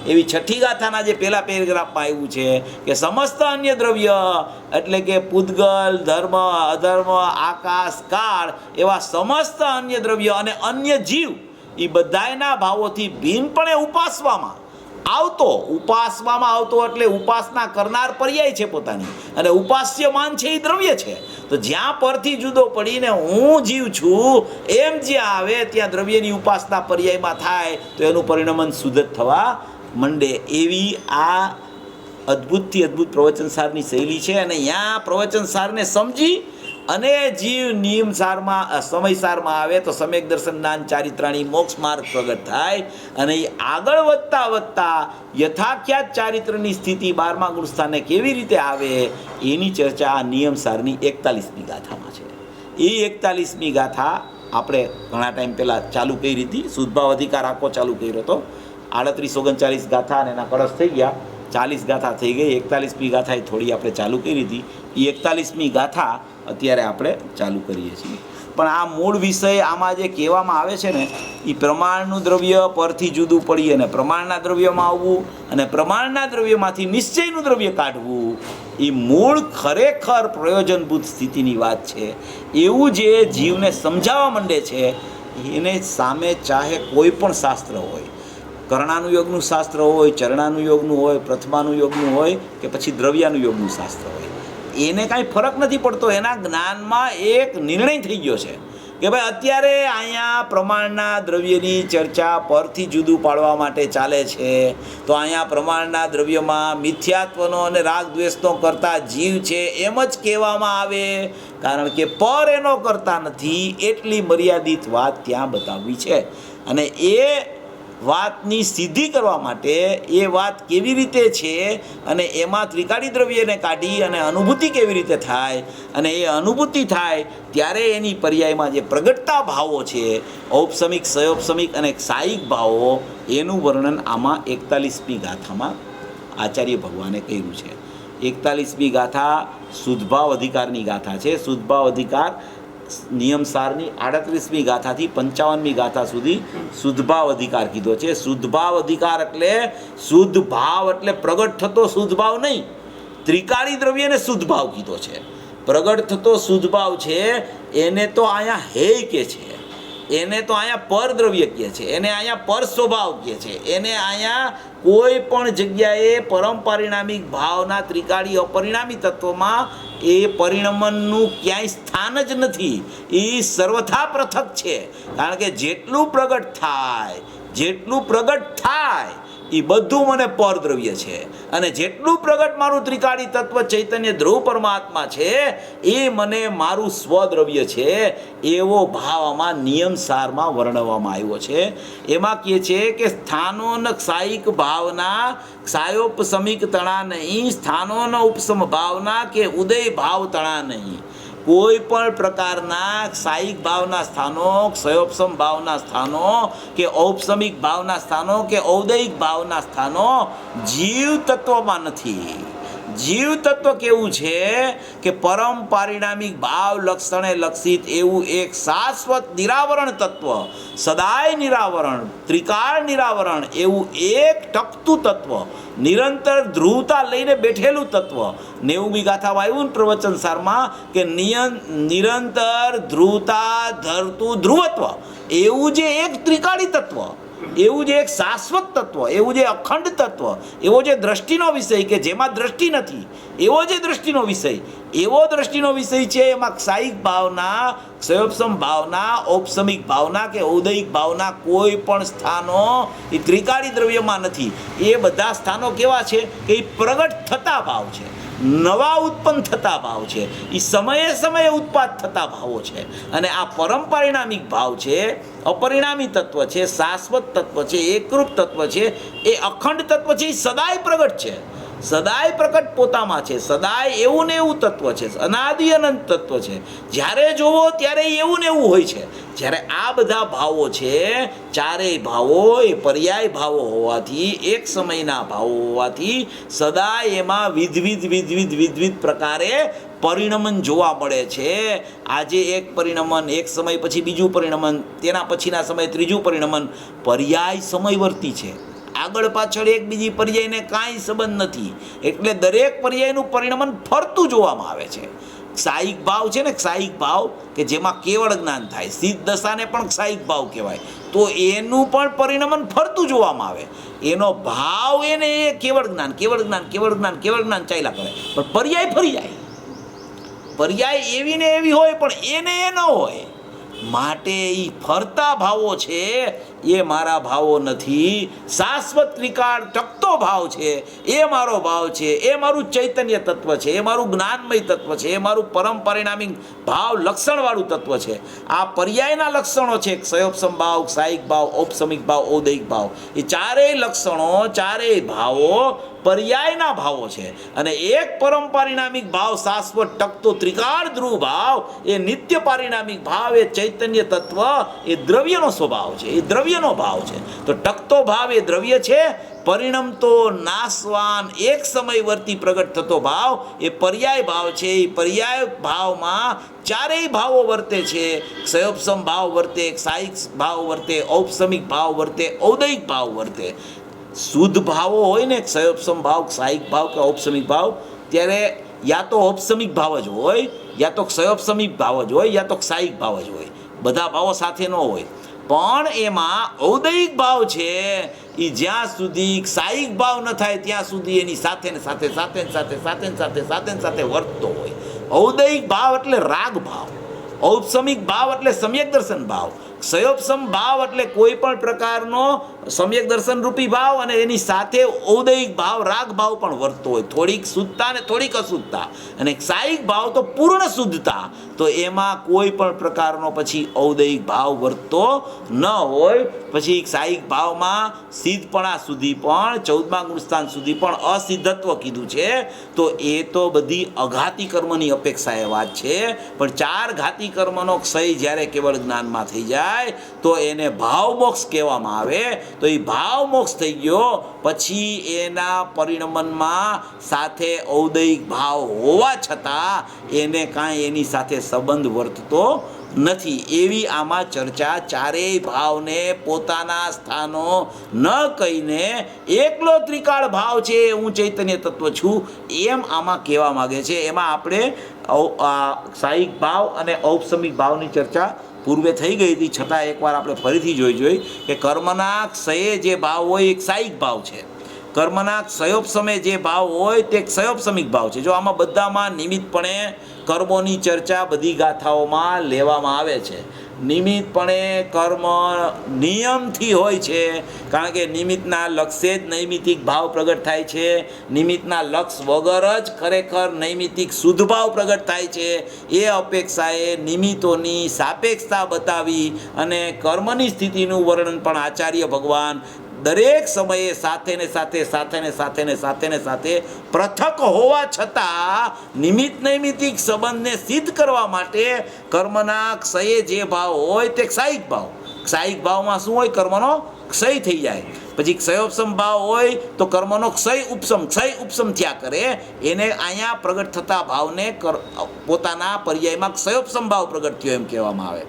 S1: એવી છઠ્ઠી ગાથાના જે પહેલા પેરેગ્રાફમાં આવ્યું છે કે સમસ્ત અન્ય દ્રવ્ય એટલે કે પૂતગલ, ધર્મ, અધર્મ, આકાશ, કાળ એવા સમસ્ત અન્ય દ્રવ્ય અને અન્ય જીવ એ બધાયના ભાવોથી ભિન્નપણે ઉપાસવામાં આવતો એટલે ઉપાસના કરનાર પર્યાય છે પોતાની, અને ઉપાસ્યમાન છે એ દ્રવ્ય છે. તો જ્યાં પરથી જુદો પડીને હું જીવ છું એમ જ્યાં આવે ત્યાં દ્રવ્યની ઉપાસના પર્યાયમાં થાય તો એનું પરિણમન શુદ્ધ થવા માંડે. એવી આ અદ્ભુતથી અદ્ભુત પ્રવચનસારની શૈલી છે. અને અહીંયા પ્રવચનસારને સમજી અને જીવ નિયમસારમાં સમયસારમાં આવે તો સમ્યક દર્શન જ્ઞાન ચારિત્રાણી મોક્ષ માર્ગ પ્રગટ થાય અને એ આગળ વધતા યથાખ્યાત ચારિત્રની સ્થિતિ 12મા ગુણસ્થાને કેવી રીતે આવે એની ચર્ચા આ નિયમસારની 41મી ગાથામાં છે. એ 41મી ગાથા આપણે ઘણા ટાઈમ પહેલાં ચાલુ કરી હતી, શુદ્ધભાવ અધિકાર આખો ચાલુ કર્યો હતો. 38-39 ગાથા અને એના કળશ થઈ ગયા, 40 ગાથા થઈ ગઈ. 41મી ગાથા એ થોડી આપણે ચાલુ કરી હતી. એ 41મી ગાથા અત્યારે આપણે ચાલુ કરીએ છીએ. પણ આ મૂળ વિષય આમાં જે કહેવામાં આવે છે ને એ પ્રમાણનું દ્રવ્ય પરથી જુદું પડી અને પ્રમાણના દ્રવ્યમાં આવવું અને પ્રમાણના દ્રવ્યમાંથી નિશ્ચયનું દ્રવ્ય કાઢવું એ મૂળ ખરેખર પ્રયોજનભૂત સ્થિતિની વાત છે. એવું જે જીવને સમજાવવા માંડે છે એને સામે ચાહે કોઈ પણ શાસ્ત્ર હોય, કર્ણાનુયોગનું શાસ્ત્ર હોય, ચરણાનુયોગનું હોય, પ્રથમાનુયોગનું હોય કે પછી દ્રવ્યાનુયોગનું શાસ્ત્ર હોય, એને કાંઈ ફરક નથી પડતો. એના જ્ઞાનમાં એક નિર્ણય થઈ ગયો છે કે ભાઈ અત્યારે અહીંયા પ્રમાણના દ્રવ્યની ચર્ચા પરથી જુદું પાડવા માટે ચાલે છે તો અહીંયા પ્રમાણના દ્રવ્યમાં મિથ્યાત્વનો અને રાગ દ્વેષનો કરતા જીવ છે એમ જ કહેવામાં આવે, કારણ કે પર એનો કરતા નથી એટલી મર્યાદિત વાત ત્યાં બતાવવી છે. અને એ વાતની સિદ્ધિ કરવા માટે એ વાત કેવી રીતે છે અને એમાં ત્રિકાળી દ્રવ્યને કાઢી અને અનુભૂતિ કેવી રીતે થાય અને એ અનુભૂતિ થાય ત્યારે એની પર્યાયમાં જે પ્રગટતા ભાવો છે ઔપસમિક, સયોપસમિક અને સાયિક ભાવો એનું વર્ણન આમાં 41મી ગાથામાં આચાર્ય ભગવાને કર્યું છે. 41મી ગાથા શુદ્ધભાવ અધિકારની ગાથા છે. શુદ્ધભાવ અધિકાર નિયમસારની 38મી ગાથાથી 55મી ગાથા સુધી શુદ્ધભાવ અધિકાર કીધો છે. શુદ્ધભાવ અધિકાર એટલે શુદ્ધ ભાવ એટલે પ્રગટ થતો શુદ્ધ ભાવ નહીં, ત્રિકાળી દ્રવ્યને શુદ્ધ ભાવ કીધો છે. પ્રગટ થતો શુદ્ધ ભાવ છે એને તો અહીંયા હેય કે છે, એને તો અહીંયા પર દ્રવ્ય કહે છે, એને અહીંયા પર સ્વભાવ કહે છે, એને અહીંયા કોઈ પણ જગ્યાએ પરમ પરિણામિક ભાવના ત્રિકાળી અપરિણામી તત્વમાં એ પરિણમનનું ક્યાંય સ્થાન જ નથી. એ સર્વથા પૃથક છે, કારણ કે જેટલું પ્રગટ થાય એ બધું મને પરદ્રવ્ય છે અને જેટલું પ્રગટ મારું ત્રિકાળી તત્વ ચૈતન્ય ધ્રુવ પરમાત્મા છે એ મને મારું સ્વદ્રવ્ય છે. એવો ભાવ આમાં નિયમસારમાં વર્ણવવામાં આવ્યો છે. એમાં કહે છે કે સ્થાનોન સાયિક ભાવના સાયોપસમિક તણા નહીં, સ્થાનોનો ઉપસમ ભાવના કે ઉદય ભાવ તણા નહીં. કોઈ પણ પ્રકારના સાયિક ભાવના સ્થાનો, ક્ષયોપસમ ભાવના સ્થાનો કે ઔપસમિક ભાવના સ્થાનો કે ઔદયિક ભાવના સ્થાનો જીવ તત્વમાં નથી. જીવ તત્વ કેવું છે કે પરમ પારિણામિક ભાવ લક્ષણે લક્ષિત એવું એક શાશ્વત નિરાવરણ તત્વ, સદાય નિરાવરણ, ત્રિકાળ નિરાવરણ એવું એક ટકતું તત્વ, નિરંતર ધ્રુવતા લઈને બેઠેલું તત્વ. 90મી ગાથામાં આવ્યું ને પ્રવચન સારમાં કે નિરંતર ધ્રુવતા ધરતું ધ્રુવત્વ, એવું જે એક ત્રિકાળી તત્વ, એવું જે એક શાશ્વત તત્વ, એવું જે અખંડ તત્વ, એવો જે દ્રષ્ટિનો વિષય કે જેમાં દ્રષ્ટિ નથી, એવો જે દ્રષ્ટિનો વિષય, એવો દ્રષ્ટિનો વિષય છે. એમાં ક્ષાયિક ભાવના, ક્ષયોપસમ ભાવના, ઔપસમિક ભાવના કે ઔદયિક ભાવના કોઈ પણ સ્થાનો એ ત્રિકાળી દ્રવ્યમાં નથી. એ બધા સ્થાનો કેવા છે કે એ પ્રગટ થતા ભાવ છે, નવા ઉત્પન્ન થતા ભાવ છે, એ સમયે સમયે ઉત્પાદ થતા ભાવો છે. અને આ પરમ પરિણામિક ભાવ છે, અપરિણામી તત્વ છે, શાશ્વત તત્વ છે, એકરૂપ તત્વ છે, એ અખંડ તત્વ છે, એ સદાય પ્રગટ છે, સદાય પ્રકટ પોતામાં છે, સદાય એવું ને એવું તત્વ છે, અનાદિ અનંત તત્વ છે. જ્યારે જોવો ત્યારે એવું ને એવું હોય છે. જ્યારે આ બધા ભાવો છે, ચારેય ભાવો એ પર્યાય ભાવો હોવાથી, એક સમયના ભાવો હોવાથી સદાય એમાં વિધવિધ પ્રકારે પરિણમન જોવા મળે છે. આજે એક પરિણમન, એક સમય પછી બીજું પરિણમન, તેના પછીના સમય ત્રીજું પરિણમન. પર્યાય સમયવર્તી છે, આગળ પાછળ એક બીજી પર્યાયને કાંઈ સંબંધ નથી. એટલે દરેક પર્યાયનું પરિણમન ફરતું જોવામાં આવે છે. ક્ષાયિક ભાવ છે ને, ક્ષાયિક ભાવ કે જેમાં કેવળ જ્ઞાન થાય, સિદ્ધ દશાને પણ ક્ષાયિક ભાવ કહેવાય. તો એનું પણ પરિણમન ફરતું જોવામાં આવે. એનો ભાવ એને એ કેવળ જ્ઞાન, કેવળ જ્ઞાન, કેવળ જ્ઞાન, કેવળ જ્ઞાન ચાલ્યા કરે. પણ પર્યાય એવી ને એવી હોય, પણ એને એ ન હોય. માટે એ ફરતા ભાવો છે, એ મારા ભાવો નથી. શાશ્વત ત્રિકાળ ટકતો ભાવ છે, એ મારો ભાવ છે, એ મારું ચૈતન્ય તત્વ છે, એ મારું જ્ઞાનમય તત્વ છે, એ મારું પરમ પરિણામિક ભાવ લક્ષણવાળું તત્વ છે. આ પર્યાયના લક્ષણો છે, ક્ષયોપસમ ભાવ, ક્ષાયિક ભાવ, ઔપસમિક ભાવ, ઔદયિક ભાવ. એ ચારેય લક્ષણો, ચારેય ભાવો પર્યાયના ભાવો છે. અને એક પરમ પારિણામિક ભાવ, શાશ્વત ટકતો ત્રિકાળ ધ્રુવ ભાવ, એ નિત્ય પારિણામિક ભાવ, એ ચૈતન્ય તત્વ, એ દ્રવ્યનો સ્વભાવ છે, એ દ્રવ્યનો ભાવ છે. તો ટકતો ભાવ એ દ્રવ્ય છે, પરિણમતો નાશવાન એક સમયવર્તી પ્રગટ થતો ભાવ એ પર્યાય ભાવ છે. એ પર્યાય ભાવમાં ચારેય ભાવો વર્તે છે. ક્ષયોપસમ ભાવ વર્તે, ક્ષાયિક ભાવ વર્તે, ઔપસમિક ભાવ વર્તે, ઔદયિક ભાવ વર્તે. શુદ્ધ ભાવો હોય ને, ક્ષયોપસમ ભાવ, ક્ષાયિક ભાવ કે ઔપસમિક ભાવ, ત્યારે યા તો ઔપસમિક ભાવ જ હોય, યા તો ક્ષયોપસમિક ભાવ જ હોય, યા તો ક્ષાયિક ભાવ જ હોય. બધા ભાવો સાથે ન હોય. પણ એમાં ઔદયિક ભાવ છે, એ જ્યાં સુધી ક્ષાયિક ભાવ ન થાય ત્યાં સુધી એની સાથે ને સાથે વર્તતો હોય. ઔદયિક ભાવ એટલે રાગ ભાવ, ઔપસમિક ભાવ એટલે સમ્યક દર્શન ભાવ, ક્ષયોપસમ ભાવ એટલે કોઈ પણ પ્રકારનો સમ્યક દર્શન રૂપી ભાવ, અને એની સાથે ઔદયિક ભાવ, રાગ ભાવ પણ વર્તતો હોય. થોડીક શુદ્ધતા ને થોડીક અશુદ્ધતા. અને ક્ષાયિક ભાવ તો પૂર્ણ શુદ્ધતા. તો એમાં કોઈ પણ પ્રકારનો પછી ઔદયિક ભાવ વર્તતો ન હોય. પછી ક્ષાયિક ભાવમાં સિદ્ધપણા સુધી પણ, 14મા ગુણસ્થાન સુધી પણ અસિદ્ધત્વ કીધું છે. તો એ તો બધી અઘાતી કર્મની અપેક્ષાએ વાત છે. પણ 4 ઘાતી કર્મનો ક્ષય જ્યારે કેવળ જ્ઞાનમાં થઈ જાય તો એને ભાવ મોક્ષ કહેવામાં આવે. તો એ ભાવ મોક્ષ થઈ ગયો પછી એના પરિણમનમાં સાથે ઔદયિક ભાવ હોવા છતાં એને કાંઈ એની સાથે સંબંધ વર્તતો નથી. એવી આમાં ચર્ચા. ચારેય ભાવને પોતાના સ્થાનો ન કહીને એકલો ત્રિકાળ ભાવ છે, હું ચૈતન્ય તત્વ છું, એમ આમાં કહેવા માગે છે. એમાં આપણે ક્ષાયિક ભાવ અને ઔપસમિક ભાવની ચર્ચા પૂર્વે થઈ ગઈ હતી, છતાં એકવાર આપણે ફરીથી જોઈ કે કર્મના ક્ષયે જે ભાવ હોય એ ક્ષાયિક ભાવ છે, કર્મના ક્ષયોપસમે જે ભાવ હોય તે ક્ષયોપસમિક ભાવ છે. જો આમાં બધામાં નિમિત્તપણે કર્મોની ચર્ચા બધી ગાથાઓમાં લેવામાં આવે છે. નિમિત્તપણે કર્મ નિયમથી હોય છે, કારણ કે નિમિત્તના લક્ષે જ નૈમિતિક ભાવ પ્રગટ થાય છે. નિમિત્તના લક્ષ વગર જ ખરેખર નૈમિતિક શુદ્ધ ભાવ પ્રગટ થાય છે. એ અપેક્ષાએ નિમિત્તોની સાપેક્ષતા બતાવી અને કર્મની સ્થિતિનું વર્ણન પણ આચાર્ય ભગવાન દરેક સમયે સાથે પૃથક હોવા છતાં નિમિત્ત નૈમિતિક સંબંધને સિદ્ધ કરવા માટે કર્મના ક્ષયે જે ભાવ હોય તે ક્ષાયિક ભાવ. ક્ષાયિક ભાવમાં શું હોય? કર્મનો ક્ષય થઈ જાય. પછી ક્ષયોપસમ ભાવ હોય તો કર્મનો ક્ષય ઉપસમ થયા કરે, એને અહીંયા પ્રગટ થતા ભાવને પોતાના પર્યાયમાં ક્ષયોપસમ ભાવ પ્રગટ થયો એમ કહેવામાં આવે.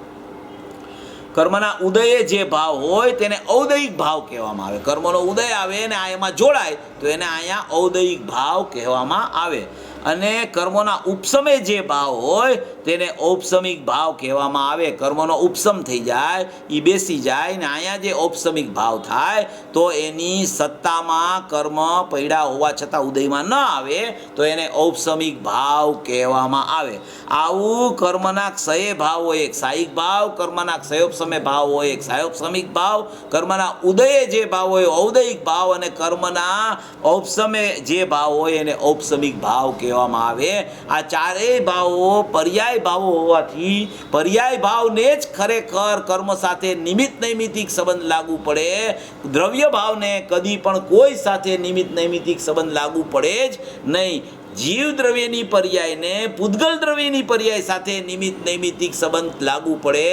S1: કર્મના ઉદયે જે ભાવ હોય તેને ઔદયિક ભાવ કહેવામાં આવે. કર્મનો ઉદય આવે ને આ એમાં જોડાય તો એને અહીંયા ઔદયિક ભાવ કહેવામાં આવે. અને કર્મોના ઉપસમે જે ભાવ હોય તેને ઔપસમિક ભાવ કહેવામાં આવે. કર્મનો ઉપસમ થઈ જાય, એ બેસી જાય ને અહીંયા જે ઔપસમિક ભાવ થાય તો એની સત્તામાં કર્મ પૈડા હોવા છતાં ઉદયમાં ન આવે તો એને ઔપસમિક ભાવ કહેવામાં આવે. આવું કર્મના ક્ષયે ભાવ હોય એક સાયિક ભાવ, કર્મના ક્ષયોપસમે ભાવ હોય એક સાયોપસમિક ભાવ, કર્મના ઉદયે જે ભાવ હોય ઔદયિક ભાવ, અને કર્મના ઔપસમે જે ભાવ હોય એને ઔપસમિક ભાવ કહેવામાં આવે. આ ચારેય ભાવો પર્યાય ભાવો હોવાથી પર્યાય ભાવને જ ખરેખર કર્મ સાથે નિમિત્ત નૈમિતિક સંબંધ લાગુ પડે. દ્રવ્ય ભાવને કદી પણ કોઈ સાથે નિમિત્ત નૈમિતિક સંબંધ લાગુ પડે જ નહીં. જીવ દ્રવ્યની પર્યાયને પૂતગલ દ્રવ્યની પર્યાય સાથે નિમિત્ત નૈમિતિક સંબંધ લાગુ પડે.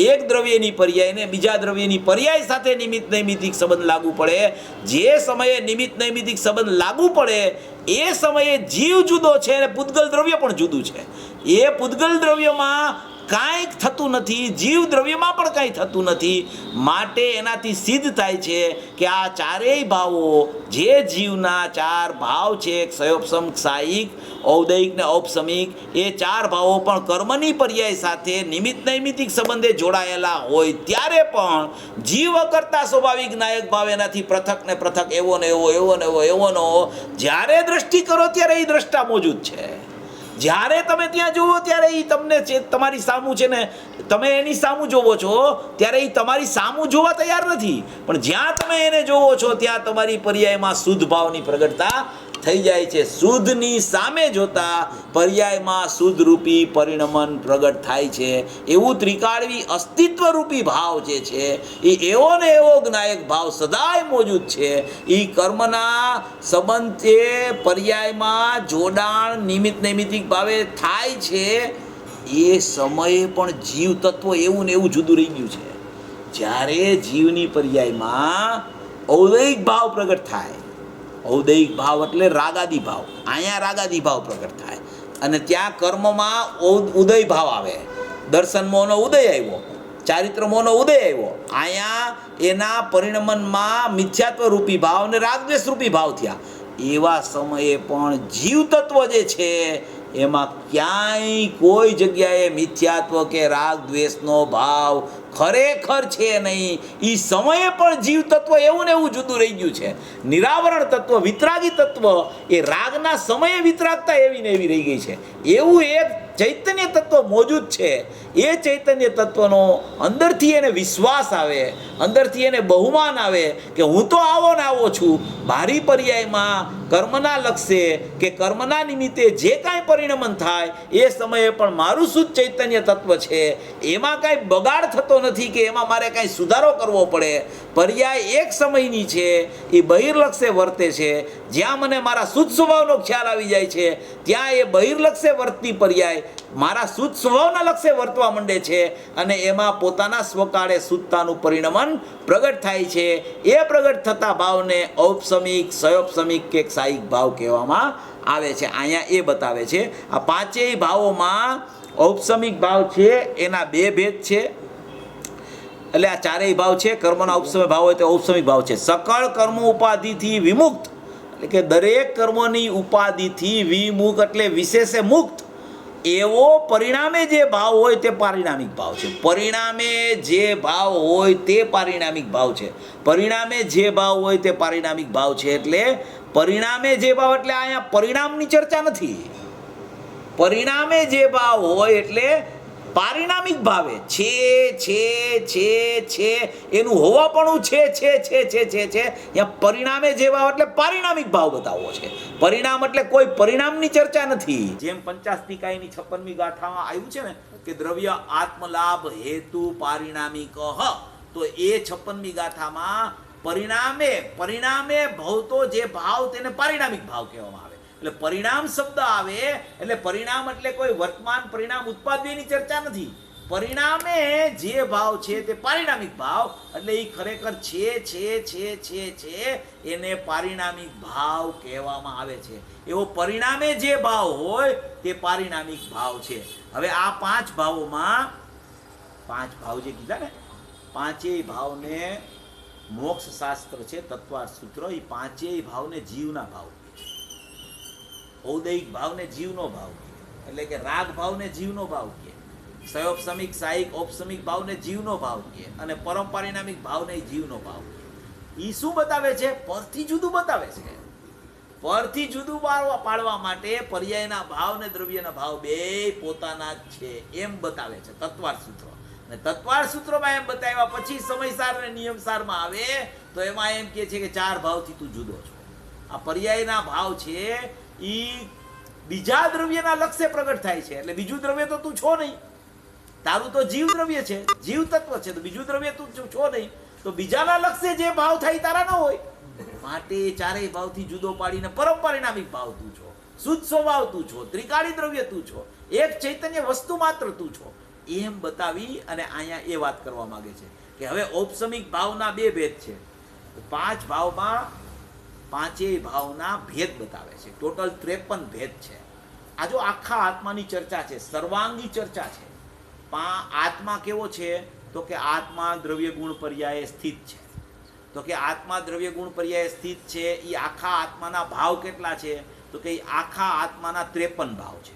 S1: એક દ્રવ્યની પર્યાયને બીજા દ્રવ્યની પર્યાય સાથે નિમિત્ત નૈમિતિક સંબંધ લાગુ પડે. જે સમયે નિમિત્ત નૈમિતિક સંબંધ લાગુ પડે એ સમયે જીવ જુદો છે અને પૂતગલ દ્રવ્ય પણ જુદું છે. એ પૂતગલ દ્રવ્યમાં કાંઈક થતું નથી, જીવ દ્રવ્યમાં પણ કાંઈ થતું નથી. માટે એનાથી સિદ્ધ થાય છે કે આ ચારેય ભાવો જે જીવના ચાર ભાવ છે ક્ષયોપસમ, સાયિક, ઔદયિક ને ઔપસમિક, એ ચાર ભાવો પણ કર્મની પર્યાય સાથે નિમિત્ત નૈમિતિક સંબંધે જોડાયેલા હોય ત્યારે પણ જીવ કરતા સ્વાભાવિક નાયક ભાવ એનાથી પૃથક ને પૃથક એવો ને એવો, એવો ને એવો, એવો ને એવો જ્યારે દ્રષ્ટિ કરો ત્યારે એ દ્રષ્ટા મોજૂદ છે. જ્યારે તમે ત્યાં જુઓ ત્યારે એ તમને તમારી સામું છે ને, તમે એની સામું જોવો છો ત્યારે એ તમારી સામું જોવા તૈયાર નથી, પણ જ્યાં તમે એને જોવો છો ત્યાં તમારી પર્યાયમાં શુદ્ધ ભાવની પ્રગટતા થઈ જાય છે. શુદ્ધની સામે જોતા પર્યાયમાં શુદ્ધ રૂપી પરિણમન પ્રગટ થાય છે. એવું ત્રિકાળવી અસ્તિત્વ રૂપી ભાવ જે છે એ એવો ને એવો જ્ઞાયક ભાવ સદાય મોજૂદ છે. એ કર્મના સંબંધે પર્યાયમાં જોડાણ નિમિત્ત નૈમિતિક ભાવે થાય છે. એ સમયે પણ જીવ તત્વ એવું ને એવું જુદું રહી ગયું છે. જ્યારે જીવની પર્યાયમાં ઔદયિક ભાવ પ્રગટ થાય, ઔદયિક ભાવ એટલે રાગાદી ભાવ, અહીંયા રાગાદી ભાવ પ્રગટ થાય, અને ત્યાં કર્મમાં ઉદય ભાવ આવે. દર્શન મોહનો ઉદય આવ્યો, ચારિત્ર મોહનો ઉદય આવ્યો, અહીંયા એના પરિણમનમાં મિથ્યાત્વ રૂપી ભાવ અને રાગદ્વેષ રૂપી ભાવ થયા. એવા સમયે પણ જીવ તત્વ જે છે એમાં ક્યાંય કોઈ જગ્યાએ મિથ્યાત્વ કે રાગ દ્વેષનો ભાવ ખરેખર છે નહીં. એ સમયે પણ જીવ તત્વ એવું ને એવું જુદું રહી ગયું છે. નિરાવરણ તત્વ, વિતરાગી તત્વ, એ રાગના સમયે વિતરાગતા એવી ને એવી રહી ગઈ છે. એવું એક ચૈતન્ય તત્વ મોજૂદ છે. એ ચૈતન્ય તત્વનો અંદરથી એને વિશ્વાસ આવે, અંદરથી એને બહુમાન આવે કે હું તો આવો ને આવો છું. મારી પર્યાયમાં કર્મના લક્ષ્ય કે કર્મના નિમિત્તે જે કાંઈ પરિણમન થાય એ સમયે પણ મારું શુદ્ધ ચૈતન્ય તત્વ છે. એમાં કાંઈ બગાડ થતો નથી કે એમાં મારે કાંઈ સુધારો કરવો પડે. પર્યાય એક સમયની છે, એ બહિર્લક્ષ્ય વર્તે છે. જ્યાં મને મારા શુદ્ધ સ્વભાવનો ખ્યાલ આવી જાય છે ત્યાં એ બહિર્લક્ષ્ય વર્તતી પર્યાય મારા શુદ્ધ સ્વભાવના લક્ષ્ય વર્તવા માંડે છે, અને એમાં પોતાના સ્વકાળે શુદ્ધતાનું પરિણમન પ્રગટ થાય છે. એ પ્રગટ થતા ભાવને ઔપસમિક, સયોપસમિક કે સાયિક ભાવ કહેવામાં આવે છે. અહીંયા એ બતાવે છે આ પાંચેય ભાવોમાં ઔપસમિક ભાવ છે એના બે ભેદ છે. એટલે આ ચારેય ભાવ છે, કર્મના ઔપસમિક ભાવ હોય તો ઔપસમિક ભાવ છે. સકળ કર્મ ઉપાધિથી વિમુક્ત, એટલે કે દરેક કર્મોની ઉપાધિથી વિમુક્ત એટલે વિશેષે મુક્ત એવો પરિણામે જે ભાવ હોય તે પારિણામિક ભાવ છે. પરિણામે જે ભાવ હોય તે પારિણામિક ભાવ છે. પરિણામે જે ભાવ હોય તે પારિણામિક ભાવ છે. એટલે પરિણામે જે ભાવ એટલે અહીંયા પરિણામની ચર્ચા નથી. પરિણામે જે ભાવ હોય એટલે પારિણામિક ભાવે છે એનું હોવાપણું છે. અહીંયા પરિણામે જે ભાવ એટલે પારિણામિક ભાવ બતાવવો છે. પરિણામ એટલે કોઈ પરિણામની ચર્ચા નથી. જેમ પંચાસ્તિકાયની 56મી ગાથામાં આવ્યું છે ને કે દ્રવ્ય આત્મલાભ હેતુ પારિણામિક, તો એ 56મી ગાથામાં પરિણામે ભવતો જે ભાવ તેને પારિણામિક ભાવ કહેવામાં આવે. એટલે પરિણામ શબ્દ આવે એટલે પરિણામ એટલે કોઈ વર્તમાન પરિણામ ઉત્પાદનની ચર્ચા નથી. પરિણામે જે ભાવ છે તે પારિણામિક ભાવ, એટલે એ ખરેખર છે એને પારિણામિક ભાવ કહેવામાં આવે છે. એવો પરિણામે જે ભાવ હોય તે પારિણામિક ભાવ છે. હવે આ પાંચ ભાવોમાં, પાંચ ભાવ જે કીધા ને, પાંચેય ભાવને મોક્ષ શાસ્ત્ર છે તત્વાર્થ સૂત્ર, એ પાંચેય ભાવને જીવના ભાવ કહે. ઔદૈહિક ભાવને જીવનો ભાવ કહે, એટલે કે રાગ ભાવને જીવનો ભાવ કહે, સયોપસમિક સાહિક ઔપસમિક ભાવને જીવનો ભાવ કહે, અને પરમ પારિણામિક ભાવને જીવનો ભાવ કહે. એ શું બતાવે છે? પરથી જુદું બતાવે છે. પરથી જુદું પાડવા માટે પર્યાયના ભાવ ને દ્રવ્યના ભાવ બે પોતાના જ છે એમ બતાવે છે તત્વાર્થ સૂત્ર. અને તત્વાર્થ સૂત્રમાં એમ બતાવ્યા પછી સમયસાર અને નિયમસારમાં આવે તો એમાં એમ કહે છે કે ચાર ભાવથી તું જુદો છો. આ પર્યાયના ભાવ છે એ બીજા દ્રવ્યના લક્ષ્ય પ્રગટ થાય છે. એટલે બીજું દ્રવ્ય તો તું છો નહીં, તારું તો જીવ દ્રવ્ય છે, જીવ તત્વ છે, તો બીજું દ્રવ્ય તું છો નહીં, તો બીજાના લક્ષ્ય જે ભાવ થાય તારા ન હોય. માટે ચારેય ભાવથી જુદો પાડીને પરમ પારિણામિક ભાવ તું છો, શુદ્ધ સ્વભાવ તું છો, ત્રિકાળી દ્રવ્ય તું છો, એક ચૈતન્ય વસ્તુ માત્ર તું છો, એમ બતાવી અને અહીંયા એ વાત કરવા માંગે છે કે હવે ઔપસમિક ભાવના બે ભેદ છે. પાંચ ભાવમાં પાંચેય ભાવના ભેદ બતાવે છે. ટોટલ 53 ભેદ છે. આ જો આખા આત્માની ચર્ચા છે, સર્વાંગી ચર્ચા છે. આત્મા કેવો છે? તો કે આત્મા દ્રવ્ય ગુણ પર્યાય સ્થિત છે. તો કે આત્મા દ્રવ્ય ગુણ પર્યાય સ્થિત છે. એ આખા આત્માના ભાવ કેટલા છે? તો કે આખા આત્માના 53 ભાવ છે.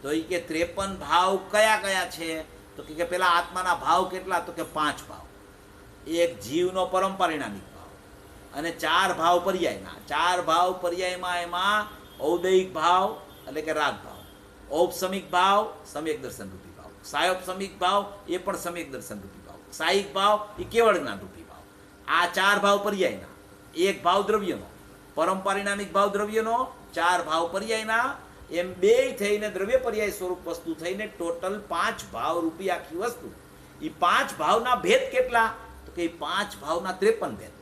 S1: તો એ કે 53 ભાવ કયા કયા છે? તો કે પેલા આત્માના ભાવ કેટલા? તો કે 5 ભાવ. એક જીવનો પરમ પારિણામિક ભાવ, અને 4 ભાવ પર્યાયના. 4 ભાવ પર્યાયમાં એમાં ઔદૈહિક ભાવ એટલે કે રાગ ભાવ, ઔપસમિક ભાવ સમ્યક દર્શન રૂપી ભાવ, સાયોપસમિક ભાવ એ પણ સમ્યક દર્શન રૂપી ભાવ, સાહિક ભાવ એ કેવળ જ્ઞાન રૂપી ભાવ. આ 4 ભાવ પર્યાયના. એક ભાવ દ્રવ્યનો, પરમ પારિણામિક ભાવ દ્રવ્યનો, 4 ભાવ પર્યાયના, એમ બે થઈને દ્રવ્ય પર્યાય સ્વરૂપ વસ્તુ થઈને ટોટલ 5 ભાવ રૂપી આખી વસ્તુ. એ 5 ભાવના ભેદ કેટલા? તો કે 5 ભાવના 53 ભેદ.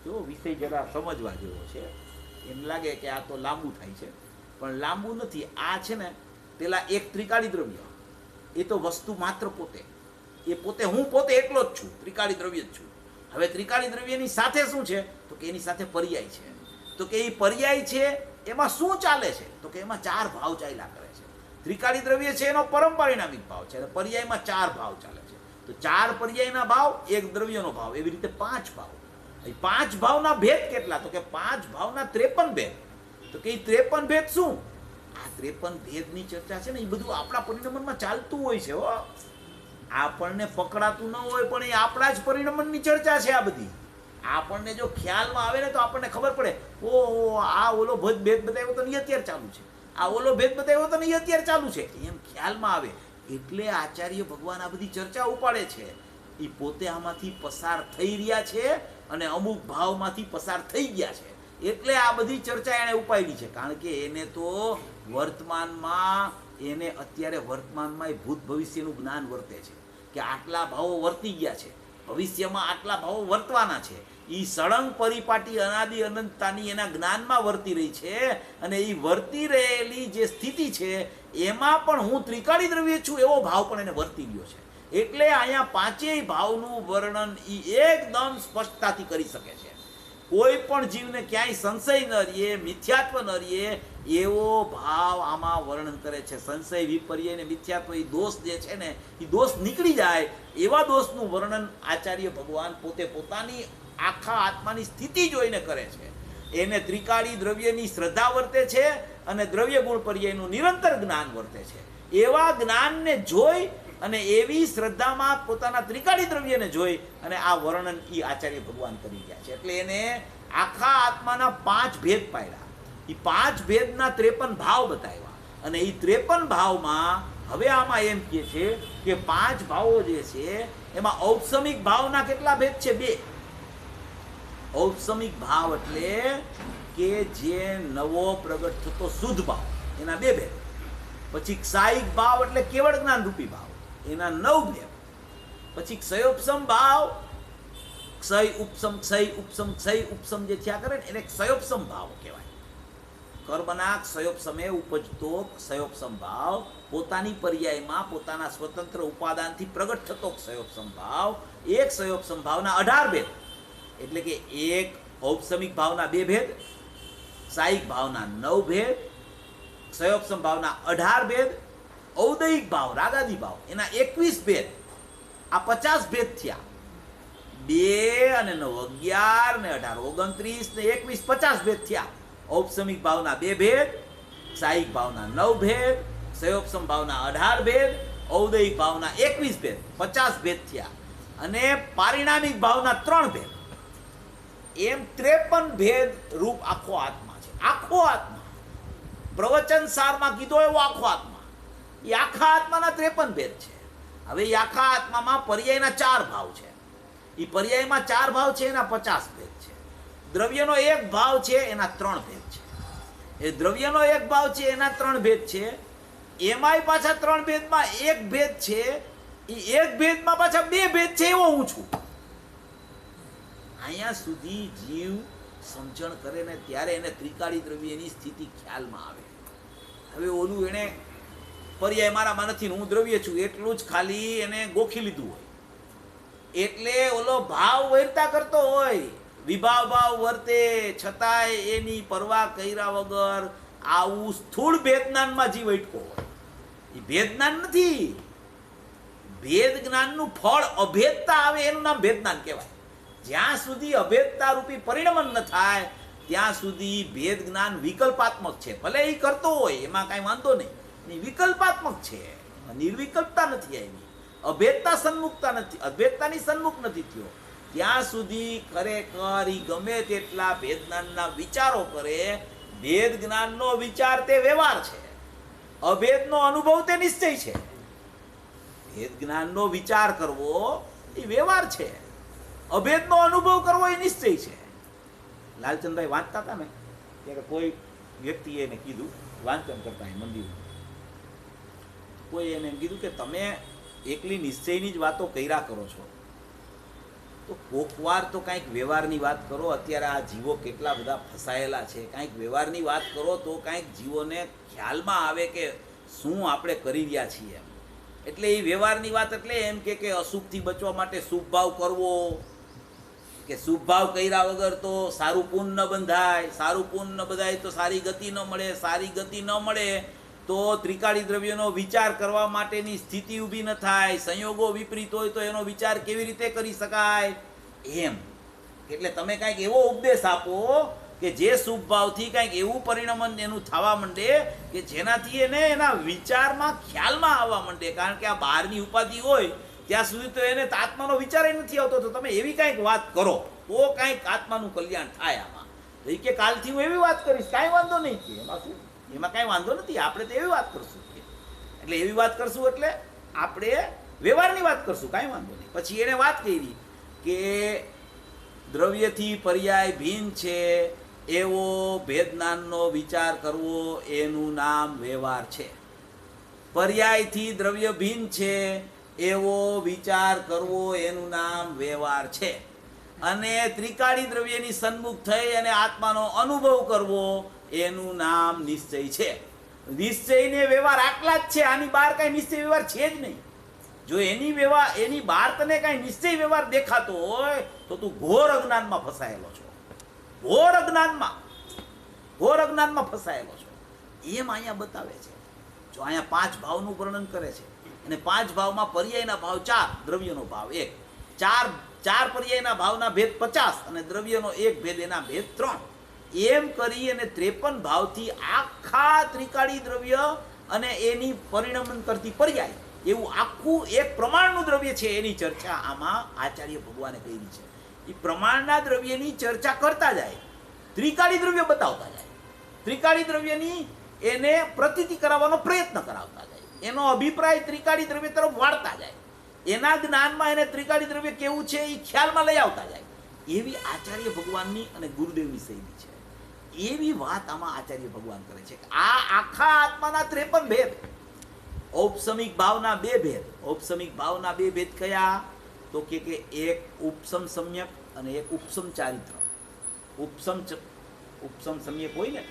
S1: જો વિષય જરા સમજવા જેવો છે. એમ લાગે કે આ તો લાંબુ થાય છે, પણ લાંબુ નથી. આ છે ને પેલા એક ત્રિકાળી દ્રવ્ય, એ તો વસ્તુ માત્ર પોતે, એ પોતે હું પોતે એકલો જ છું, ત્રિકાળી દ્રવ્ય જ છું. હવે ત્રિકાળી દ્રવ્યની સાથે શું છે? તો કે એની સાથે પર્યાય છે. તો કે એ પર્યાય છે એમાં શું ચાલે છે? તો કે એમાં 4 ભાવ ચાલ્યા કરે છે. ત્રિકાળી દ્રવ્ય છે એનો પરમ પારિણામિક ભાવ છે, અને પર્યાયમાં 4 ભાવ ચાલે છે. તો 4 પર્યાયના ભાવ, એક દ્રવ્યનો ભાવ, એવી રીતે 5 ભાવ. એ 5 ભાવના ભેદ કેટલા? તો કે 5 ભાવના 53 ભેદ. તો કે એ 53 ભેદ શું? આ 53 ભેદની ચર્ચા છે ને, એ બધું આપણા પરિણમનમાં ચાલતું હોય છે. હો, આપણને પકડાતું ન હોય, પણ એ આપણા જ પરિણમનની ચર્ચા છે. આ બધી આપણને જો ખ્યાલમાં આવે ને તો આપણને ખબર પડે, ઓ આ ઓલો ભેદ બતાવ્યો તો નહીં અત્યારે ચાલુ છે, આ ઓલો ભેદ બતાવ્યો તો નહીં અત્યારે ચાલુ છે, એમ ખ્યાલમાં આવે. એટલે આચાર્ય ભગવાન આ બધી ચર્ચા ઉપાડે છે. એ પોતે આમાંથી પસાર થઈ રહ્યા છે અને અમુક ભાવમાંથી પસાર થઈ ગયા છે. એટલે આ બધી ચર્ચા એણે ઉપાડી છે. કારણ કે એને તો વર્તમાનમાં, એને અત્યારે વર્તમાનમાં એ ભૂત ભવિષ્યનું જ્ઞાન વર્તે છે કે આટલા ભાવો વર્તી ગયા છે, ભવિષ્યમાં આટલા ભાવો વર્તવાના છે. એ સળંગ પરિપાટી અનાદિ અનંતતાની એના જ્ઞાનમાં વર્તી રહી છે. અને એ વર્તી રહેલી જે સ્થિતિ છે એમાં પણ હું ત્રિકાળી દ્રવ્ય છું એવો ભાવ પણ એને વર્તી ગયો છે. એટલે અહીંયા પાંચેય ભાવનું વર્ણન એ એકદમ સ્પષ્ટતાથી કરી શકે છે. કોઈ પણ જીવને ક્યાંય સંશય ન રહીએ, મિથ્યાત્વ ન રહીએ એવો ભાવ આમાં વર્ણન કરે છે. સંશય, વિપર્ય ને મિથ્યાત્વ, એ દોષ જે છે ને, એ દોષ નીકળી જાય એવા દોષનું વર્ણન આચાર્ય ભગવાન પોતે પોતાની આખા આત્માની સ્થિતિ જોઈને કરે છે. એને ત્રિકાળી દ્રવ્યની શ્રદ્ધા વર્તે છે અને દ્રવ્ય ગુણ પર્યાયનું નિરંતર જ્ઞાન વર્તે છે. એવા જ્ઞાનને જોઈ અને એવી શ્રદ્ધામાં પોતાના ત્રિકાળી દ્રવ્યને જોઈ અને આ વર્ણન એ આચાર્ય ભગવાન કરી ગયા છે. એટલે એને આખા આત્માના 5 ભેદ પાડ્યા. એ 5 ભેદના 53 ભાવ બતાવ્યા. અને એ 53 ભાવમાં હવે આમાં એમ કહે છે કે 5 ભાવો જે છે એમાં ઔપસમિક ભાવના કેટલા ભેદ છે? 2. ઔપસમિક ભાવ એટલે કે જે નવો પ્રગટ થતો શુદ્ધ ભાવ, એના 2 ભેદ. પછી ક્ષાયિક ભાવ એટલે કેવળ જ્ઞાન રૂપી ભાવ, એના 9 ભેદ. પછી ક્ષયોપસમ ભાવ, ક્ષય ઉપસમ જે થયા કરે ને એને ક્ષયોપસમ ભાવ કહેવાય. કર્મના ક્ષયોપસમે ઉપજતો ક્ષયોપસમ ભાવ, પોતાની પર્યાયમાં પોતાના સ્વતંત્ર ઉપાદાનથી પ્રગટ થતો ક્ષયોપસમ ભાવ, એક ક્ષયોપસમ ભાવના 18 ભેદ, એટલે કે એક ઔપસમિક ભાવના 2 ભેદ, સાયિક ભાવના 9 ભેદ, ક્ષયોપસમ ભાવના 18 ભેદ, ઔદયિક ભાવ રાગાદી ભાવ એના 21 ભેદ, આ 50 ભેદ થયા. 2 અને 9 11 ને 18 29 ને 21 50 ભેદ થયા. ઔપસમિક ભાવના 2 ભેદ, સાયિક ભાવના 9 ભેદ, ક્ષયોપસમ ભાવના 18 ભેદ, ઔદયિક ભાવના 21 ભેદ, 50 ભેદ થયા. અને પારિણામિક ભાવના 3 ભેદ, એમ 53 ભેદ રૂપ આખો આત્મા છે. આખો આત્મા પ્રવચન સારમાં કીધો એવો આખો આત્મા, એ આખા આત્માના 53 ભેદ છે. હવે એ આખા આત્મામાં પર્યાયના 4 ભાવ છે. એ પર્યાયમાં 4 ભાવ છે, એના 50 ભેદ છે. દ્રવ્યનો એક ભાવ છે, એના 3 ભેદ છે. એ દ્રવ્યનો એક ભાવ છે, એના 3 ભેદ છે. એમાંય પાછા 3 ભેદમાં એક ભેદ છે, એ એક ભેદમાં પાછા 2 ભેદ છે. એવો હું છું. અહીંયા સુધી જીવ સમજણ કરે ને ત્યારે એને ત્રિકાળી દ્રવ્યની સ્થિતિ ખ્યાલમાં આવે. હવે ઓલું એને પર્યાય મારામાં નથી, હું દ્રવ્ય છું એટલું જ ખાલી એને ગોખી લીધું હોય, એટલે ઓલો ભાવ વર્તા કરતો હોય, વિભાવ ભાવ વર્તે, છતાંય એની પરવા કર્યા વગર આવું સ્થૂળ ભેદજ્ઞાનમાં જીવ અટકો હોય. એ ભેદજ્ઞાન નથી. ભેદ જ્ઞાનનું ફળ અભેદતા આવે એનું નામ ભેદજ્ઞાન કહેવાય. જ્યાં સુધી અભેદતા રૂપી પરિણમન ન થાય ત્યાં સુધી ભેદ જ્ઞાન વિકલ્પાત્મક છે. ભલે એ કરતો હોય એમાં કાંઈ વાંધો નહીં, વિકલ્પાત્મક છે, નિર્વિકલ્પતા નથી આવી, અભેદતા સન્મુખતા નથી, અભેદતાની સન્મુખ નથી થયો. ત્યાં સુધી ખરેખર ઈ ગમે તેટલા ભેદ જ્ઞાનના વિચારો કરે, ભેદ જ્ઞાનનો વિચાર તે વ્યવહાર છે, અભેદનો અનુભવ તે નિશ્ચય છે. ભેદ જ્ઞાનનો વિચાર કરવો એ વ્યવહાર છે, અભેદનો અનુભવ કરવો એ નિશ્ચય છે. લાલચંદભાઈ વાંચતા હતા ને ત્યારે કોઈ વ્યક્તિએ એને કીધું, વાંચન કરતા મંદિરમાં, કોઈ એને કીધું કે તમે એકલી નિશ્ચયની જ વાતો કર્યા કરો છો, તો કોકવાર તો કાંઈક વ્યવહારની વાત કરો. અત્યારે આ જીવો કેટલા બધા ફસાયેલા છે, કાંઈક વ્યવહારની વાત કરો તો કાંઈક જીવોને ખ્યાલમાં આવે કે શું આપણે કરી રહ્યા છીએ એમ. એટલે એ વ્યવહારની વાત એટલે એમ કે અશુભથી બચવા માટે શુભ ભાવ કરવો, કે શુભ ભાવ કર્યા વગર તો સારું પુણ્ય ન બંધાય, સારું પુણ્ય ન બંધાય તો સારી ગતિ ન મળે, સારી ગતિ ન મળે તો ત્રિકાળી દ્રવ્યનો વિચાર કરવા માટેની સ્થિતિ ઊભી ન થાય, સંયોગો વિપરીત હોય તો એનો વિચાર કેવી રીતે કરી શકાય એમ. એટલે તમે કાંઈક એવો ઉપદેશ આપો કે જે શુભ ભાવથી કાંઈક એવું પરિણમન એનું થવા માંડે કે જેનાથી એને એના વિચારમાં ખ્યાલમાં આવવા માંડે. કારણ કે આ બહારની ઉપાધિ હોય ત્યાં સુધી તો એને આત્માનો વિચાર નથી આવતો. તો તમે એવી કાંઈક વાત કરો તો કાંઈક આત્માનું કલ્યાણ થાય. આમાં તો કે કાલથી હું એવી વાત કરીશ, કાંઈ વાંધો નહીં કે એમાં શું, એમાં કાંઈ વાંધો નથી, આપણે તો એવી વાત કરશું. એટલે એવી વાત કરશું એટલે આપણે વ્યવહારની વાત કરશું, કાંઈ વાંધો નહીં. પછી એણે વાત કરી કે દ્રવ્યથી પર્યાય ભિન્ન છે એવો ભેદજ્ઞાનનો વિચાર કરવો એનું નામ વ્યવહાર છે. પર્યાયથી દ્રવ્ય ભિન્ન છે એવો વિચાર કરવો એનું નામ વ્યવહાર છે. અને ત્રિકાળી દ્રવ્યની સન્મુખ થઈ અને આત્માનો અનુભવ કરવો એનું નામ નિશ્ચય છે. નિશ્ચય ને વ્યવહાર આટલા જ છે, આની બહાર કાંઈ નિશ્ચય વ્યવહાર છે જ નહીં. જો એની બહાર તને કાંઈ નિશ્ચય વ્યવહાર દેખાતો હોય તો તું ઘોર અજ્ઞાનમાં ફસાયેલો છો, ઘોર અજ્ઞાનમાં ફસાયેલો છો. એમ અહીંયા બતાવે છે. જો અહીંયા 5 ભાવનું વર્ણન કરે છે અને 5 ભાવમાં પર્યાયના ભાવ 4, દ્રવ્યનો ભાવ 1, 4 પર્યાયના ભાવના ભેદ 50 અને દ્રવ્યનો 1 ભેદ એના ભેદ 3. એમ કરી અને 53 ભાવથી આખા ત્રિકાળી દ્રવ્ય અને એની પરિણમન કરતી પર્યાય એવું આખું એક પ્રમાણનું દ્રવ્ય છે એની ચર્ચા આમાં આચાર્ય ભગવાને કરી છે. એ પ્રમાણના દ્રવ્યની ચર્ચા કરતા જાય, ત્રિકાળી દ્રવ્ય બતાવતા જાય, ત્રિકાળી દ્રવ્યની એને પ્રતીતિ કરાવવાનો પ્રયત્ન કરાવતા જાય, એનો અભિપ્રાય ત્રિકાળી દ્રવ્ય તરફ વાળતા જાય, એના જ્ઞાનમાં એને ત્રિકાળી દ્રવ્ય કેવું છે એ ખ્યાલમાં લઈ આવતા જાય. એવી આચાર્ય ભગવાનની અને ગુરુદેવની શૈલી છે. એવી વાત આમાં આચાર્ય ભગવાન કરે છે. આ આખા આત્માના 53 ભેદ, ઔપસમિક ભાવના 2 ભેદ. ઔપસમિક ભાવના 2 ભેદ કયા? તો કે એક ઉપસમ સમ્યક અને એક ઉપસમ ચારિત્ર. ઉપસમ સમ્યક હોય ને,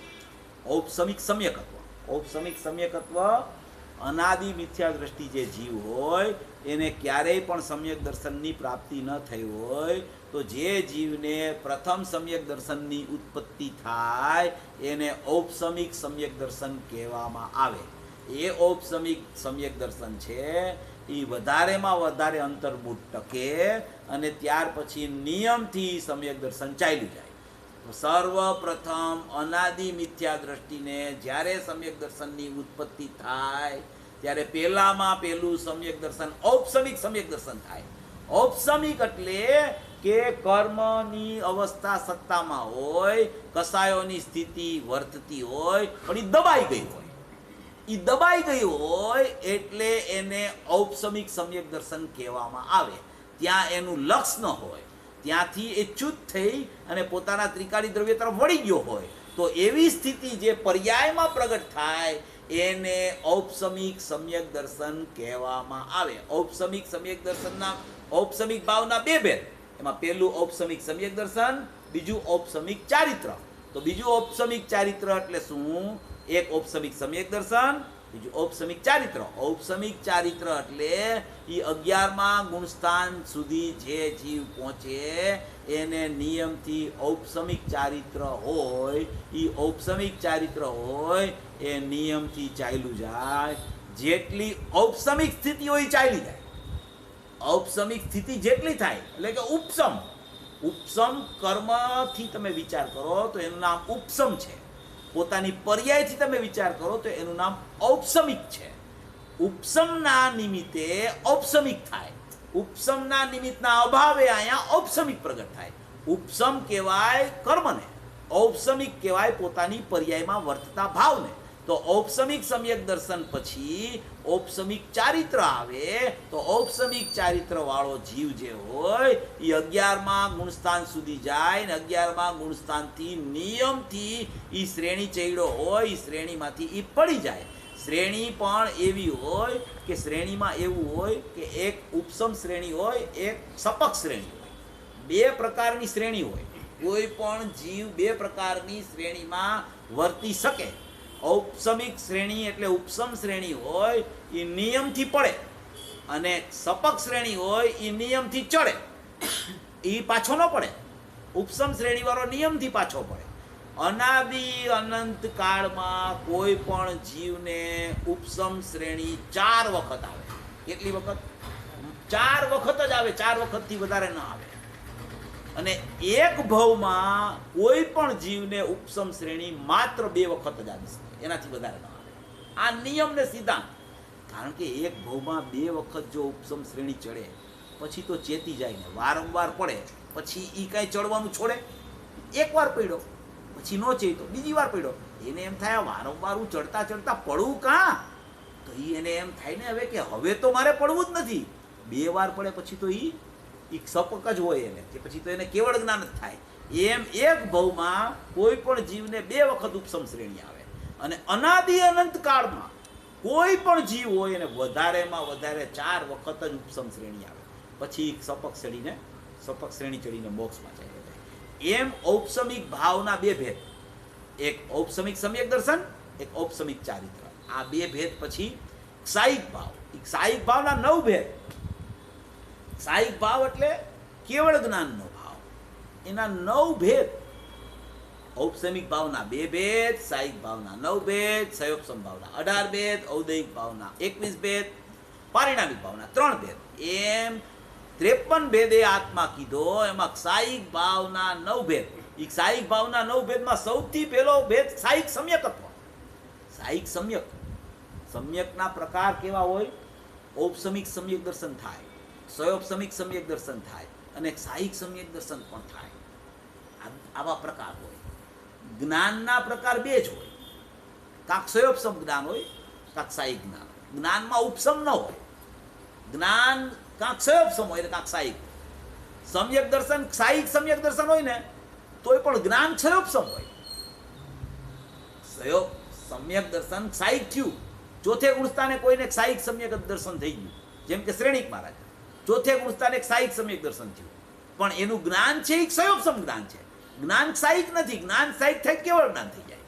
S1: ઔપસમિક સમ્યકત્વ. ઔપસમિક સમ્યકત્વ અનાદિ મિથ્યા દ્રષ્ટિ જે જીવ હોય એને ક્યારેય પણ સમ્યક દર્શનની પ્રાપ્તિ ન થઈ હોય તો જે જીવને પ્રથમ સમ્યક દર્શનની ઉત્પત્તિ થાય એને ઔપસમિક સમ્યક દર્શન કહેવામાં આવે. એ ઔપસમિક સમ્યક દર્શન છે એ વધારેમાં વધારે અંતર્મુખ ટકે અને ત્યાર પછી નિયમથી સમ્યક દર્શન ચાલ્યું જાય. સર્વપ્રથમ અનાદિ મિથ્યા દ્રષ્ટિને જ્યારે સમ્યક દર્શનની ઉત્પત્તિ થાય ત્યારે પહેલામાં પહેલું સમ્યક દર્શન ઔપસમિક સમ્યક દર્શન થાય. ઔપસમિક એટલે કે કર્મની અવસ્થા સત્તામાં હોય, કસાયોની સ્થિતિ વર્તતી હોય પણ એ દબાઈ ગઈ હોય. એ દબાઈ ગઈ હોય એટલે એને ઔપસમિક સમ્યક દર્શન કહેવામાં આવે. ત્યાં એનું લક્ષ ન હોય, ત્યાંથી એ ચ્યુત થઈ અને પોતાના ત્રિકાળી દ્રવ્ય તરફ વળી ગયો હોય તો એવી સ્થિતિ જે પર્યાયમાં પ્રગટ થાય એને ઔપસમિક સમ્યક દર્શન કહેવામાં આવે. ઔપસમિક સમ્યક દર્શનના ઔપસમિક ભાવના બે ભેદ. એમાં પહેલું ઔપસમિક સમ્યક દર્શન, બીજું ઔપસમિક ચારિત્ર. તો બીજું ઔપસમિક ચારિત્ર એટલે શું? એક ઔપસમિક સમ્યક દર્શન, બીજું ઔપસમિક ચારિત્ર. ઔપસમિક ચારિત્ર એટલે એ 11મા ગુણસ્થાન સુધી જે જીવ પહોંચે એને નિયમથી ઔપસમિક ચારિત્ર હોય. એ ઔપસમિક ચારિત્ર હોય એ નિયમથી ચાલ્યું જાય. જેટલી ઔપસમિક સ્થિતિ હોય એ ચાલી જાય. ઔપસમિક સ્થિતિ જેટલી થાય એટલે કે ઉપસમ. ઉપસમ કર્મથી તમે વિચાર કરો તો એનું નામ ઉપસમ છે. પોતાની પર્યાયથી તમે વિચાર કરો તો એનું નામ ઔપસમિક છે. ઉપસમના નિમિત્તે ઔપસમિક થાય. ઉપસમના નિમિત્તના અભાવે અહીંયા ઔપસમિક પ્રગટ થાય. ઉપસમ કહેવાય કર્મને, ઔપસમિક કહેવાય પોતાની પર્યાયમાં વર્તતા ભાવને. તો ઔપસમિક સમ્યક દર્શન પછી ઔપસમિક ચારિત્ર આવે તો ઔપસમિક ચારિત્ર વાળો જીવ જે હોય એ 11મા ગુણસ્થાન સુધી જાય ને 11મા ગુણસ્થાનથી નિયમથી એ શ્રેણી ચડ્યો હોય એ શ્રેણીમાંથી એ પડી જાય. શ્રેણી પણ એવી હોય કે શ્રેણીમાં એવું હોય કે એક ઉપસમ શ્રેણી હોય, એક સપક શ્રેણી હોય. બે પ્રકારની શ્રેણી હોય. કોઈ પણ જીવ બે પ્રકારની શ્રેણીમાં વર્તી શકે. ઔપસમિક શ્રેણી એટલે ઉપસમ શ્રેણી હોય એ નિયમથી પડે અને સપક શ્રેણી હોય એ નિયમથી ચડે. એ પાછો ન પડે. ઉપસમ શ્રેણીવાળો નિયમથી પાછો પડે. અનાદિ અનંત કાળમાં કોઈ પણ જીવને ઉપસમ શ્રેણી 4 વખત આવે. કેટલી વખત? 4 વખત જ આવે. 4 વખતથી વધારે ન આવે. અને એક ભવમાં કોઈ પણ જીવને ઉપસમ શ્રેણી માત્ર 2 વખત જ આવી શકે, એનાથી વધારે ન આવે. આ નિયમ ને સિદ્ધાંત. કારણ કે એક ભવમાં 2 વખત જો ઉપસમ શ્રેણી ચડે પછી તો ચેતી જાય ને વારંવાર પડે પછી એ કાંઈ ચડવાનું છોડે. એકવાર પડ્યો પછી નો ચેતો, બીજી વાર પડ્યો એને એમ થાય વારંવાર હું ચડતા ચડતા પડવું કાં? તો એને એમ થાય ને હવે કે હવે તો મારે પડવું જ નથી. 2 વાર પડે પછી તો એક સપક જ હોય એને, કે પછી તો એને કેવળ જ્ઞાન જ થાય. એમ એક ભવમાં કોઈ પણ જીવને 2 વખત ઉપસમ શ્રેણી આવે. અને અનાદિ અનંત કાળમાં કોઈ પણ જીવ હોય એને વધારેમાં વધારે 4 વખત જ ઉપસમ શ્રેણી આવે. પછી સપક શ્રેણી ચડીને મોક્ષમાં જાય. એમ ઔપસમિક ભાવના 2 ભેદ. એક ઔપસમિક સમ્યક દર્શન, એક ઔપસમિક ચારિત્ર. આ 2 ભેદ પછી ક્ષાયિક ભાવ. ક્ષાયિક ભાવના 9 ભેદ. ક્ષાયિક ભાવ એટલે કેવળ જ્ઞાનનો ભાવ. એના 9 ભેદ. ઔપસમિક ભાવના 2 ભેદ, ક્ષાયિક ભાવના 9 ભેદ, સયોપસમ ભાવના 18 ભેદ, ઔદયિક ભાવના 21 ભેદ, પારિણામિક ભાવના 3 ભેદ. એમ 53 ભેદે આત્મા કીધો. એમાં ક્ષાયિક ભાવના 9 ભેદ. એ ક્ષાયિક ભાવના 9 ભેદમાં સૌથી પહેલો ભેદ ક્ષાયિક સમ્યકત્વ. ક્ષાયિક સમ્યક. સમ્યકના પ્રકાર કેવા હોય? ઔપસમિક સમ્યક દર્શન થાય, સયોપસમિક સમ્યક દર્શન થાય અને ક્ષાયિક સમ્યક દર્શન પણ થાય. આવા પ્રકાર હોય. જ્ઞાનના પ્રકાર 2 જ હોય. કાંક સયોપસમ જ્ઞાન હોય, કાંક ક્ષાયિક જ્ઞાન. જ્ઞાનમાં ઉપસમ ન હોય. જ્ઞાન કાંક સયોપસમ હોય ને કાંક ક્ષાયિક. સમ્યક દર્શન ક્ષાયિક સમ્યક દર્શન હોય ને તોય પણ જ્ઞાન સયોપસમ હોય. સમ્યક દર્શન ક્ષાયિક થયું. ચોથે ગુણસ્થાને કોઈને ક્ષાયિક સમ્યક દર્શન થઈ ગયું, જેમ કે શ્રેણીક મહારાજ. ચોથે ગુણસ્થાને ક્ષાયિક સમ્યક દર્શન થયું, પણ એનું જ્ઞાન છે એ સયોપસમ જ્ઞાન છે. જ્ઞાન ક્ષાયિક નથી. જ્ઞાન ક્ષાયિક થાય કેવળ જ્ઞાન થઈ જાય.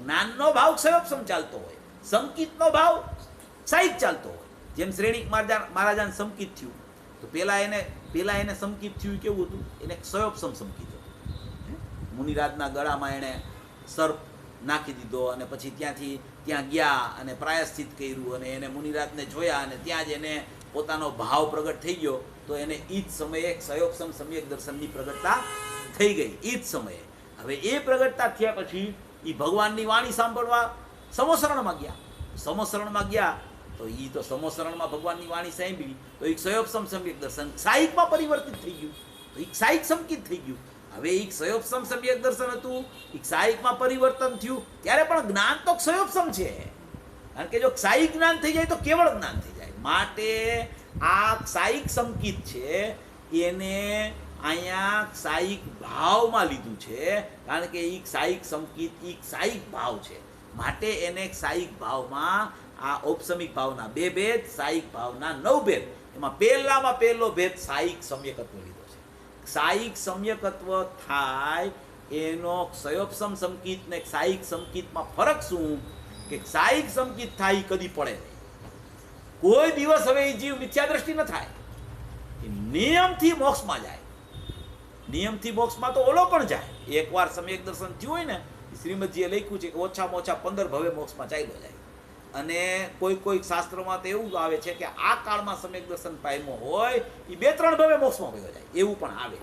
S1: જ્ઞાનનો ભાવ ક્ષયોપસમ ચાલતો હોય, સંકિતનો ભાવ ક્ષાયિક ચાલતો હોય. જેમ શ્રેણિક મહારાજાને સંકિત થયું તો પેલા એને સંકિત થયું કેવું હતું? એને ક્ષયોપસમ સંકિત હતું. મુનિરાજના ગળામાં એણે સર્પ નાખી દીધો અને પછી ત્યાં ગયા અને પ્રાયશ્ચિત કર્યું અને એને મુનિરાજને જોયા અને ત્યાં જ એને પોતાનો ભાવ પ્રગટ થઈ ગયો. તો એને એ જ સમયે ક્ષયોપસમ સમ્યક દર્શનની પ્રગટતા થઈ ગઈ. એ જ સમયે હવે એ પ્રગટતા થયા પછી એ ભગવાનની વાણી સાંભળવા સમોસરણમાં ગયા. સમોસરણમાં ગયા તો એ તો સમોસરણમાં ભગવાનની વાણી સાંભળી તો એ ક્ષયોપસમ સમ્યક દર્શન ક્ષાયિકમાં પરિવર્તિત થઈ ગયું. તો એ ક્ષાયિક સંકિત થઈ ગયું. હવે એ ક્ષયોપસમ સમ્યક દર્શન હતું, એ ક્ષાયિકમાં પરિવર્તન થયું. ત્યારે પણ જ્ઞાન તો ક્ષયોપસમ છે, કારણ કે જો ક્ષાયિક જ્ઞાન થઈ જાય તો કેવળ જ્ઞાન થઈ જાય. માટે આ ક્ષાયિક સંકિત છે એને અહીંયા ક્ષાયિક ભાવમાં લીધું છે, કારણ કે એ ક્ષાયિક સંકિત એ ક્ષાયિક ભાવ છે. માટે એને ક્ષાયિક ભાવમાં આ ઔપસમિક ભાવના 2 ભેદ, ક્ષાયિક ભાવના 9 ભેદ, એમાં પહેલો ભેદ ક્ષાયિક સમ્યકત્વ લીધો છે. ક્ષાયિક સમ્યકત્વ થાય એનો ક્ષયોપસમ સંકિત ને ક્ષાયિક સંકિતમાં ફરક શું? કે ક્ષાયિક સંકિત થાય કદી પડે નહીં. કોઈ દિવસ હવે એ જીવ મિથ્યા દ્રષ્ટિ ન થાય, એ નિયમથી મોક્ષમાં જાય. નિયમથી મોક્ષમાં તો ઓલો પણ જાય. એકવાર સમ્યક દર્શન થયું હોય ને, શ્રીમદજીએ લખ્યું છે કે ઓછામાં ઓછા 15 ભવે મોક્ષમાં ચાલ્યો જાય. અને કોઈ શાસ્ત્રોમાં તો એવું આવે છે કે આ કાળમાં સમ્યક દર્શન પામ્યો હોય એ 2-3 ભવે મોક્ષમાં વયો જાય, એવું પણ આવે.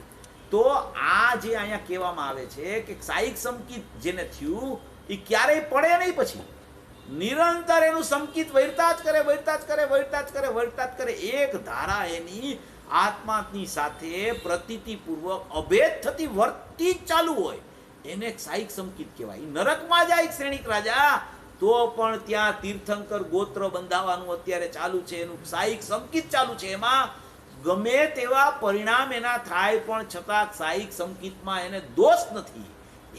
S1: તો આ જે અહીંયા કહેવામાં આવે છે કે ક્ષાયિક સંકિત જેને થયું એ ક્યારેય પડે નહીં, પછી નિરંતર એનું સંકિત વૈરતા જ કરે. એક ધારા એની આત્માની સાથે પ્રતીતિપૂર્વક અભેદ થતી વર્તી જ ચાલુ હોય, એને ક્ષાયિક સંકિત કહેવાય. નરકમાં જાય શ્રેણિક રાજા તો પણ ત્યાં તીર્થંકર ગોત્ર બંધાવાનું અત્યારે ચાલુ છે, એનું ક્ષાયિક સંકિત ચાલુ છે. એમાં ગમે તેવા પરિણામ એના થાય પણ છતાં ક્ષાયિક સંકિતમાં એને દોષ નથી,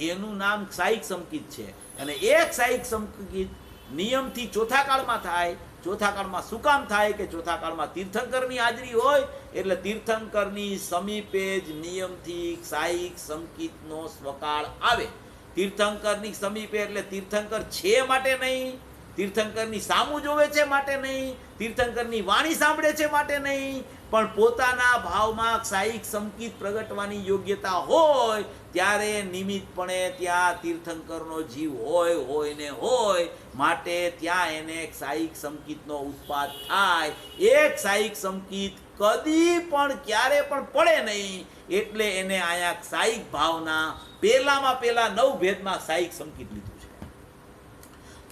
S1: એનું નામ ક્ષાયિક સંકિત છે. અને એ ક્ષાયિક સંકિત નિયમથી ચોથા કાળમાં થાય. ચોથા કાળમાં શું કામ થાય? કે ચોથા કાળમાં તીર્થંકરની હાજરી હોય એટલે તીર્થંકરની સમીપે જ નિયમથી ક્ષાયિક સંકિતનો સ્વકાળ આવે. તીર્થંકરની સમીપે એટલે તીર્થંકર છે માટે નહીં, તીર્થંકરની સામું જોવે છે માટે નહીં, તીર્થંકરની વાણી સાંભળે છે માટે નહીં, પણ પોતાના ભાવમાં ક્ષાયિક સંકિત પ્રગટવાની યોગ્યતા હોય ત્યારે નિમિત્તપણે ત્યાં તીર્થંકરનો જીવ હોય ને હોય, માટે ત્યાં એને ક્ષાયિક સંકિતનો ઉત્પાદ થાય. એ ક્ષાયિક સંકિત કદી પણ ક્યારે પણ પડે નહીં, એટલે એને અહીંયા ક્ષાયિક ભાવના પહેલા 9 ભેદમાં ક્ષાયિક સંકિત લીધું છે.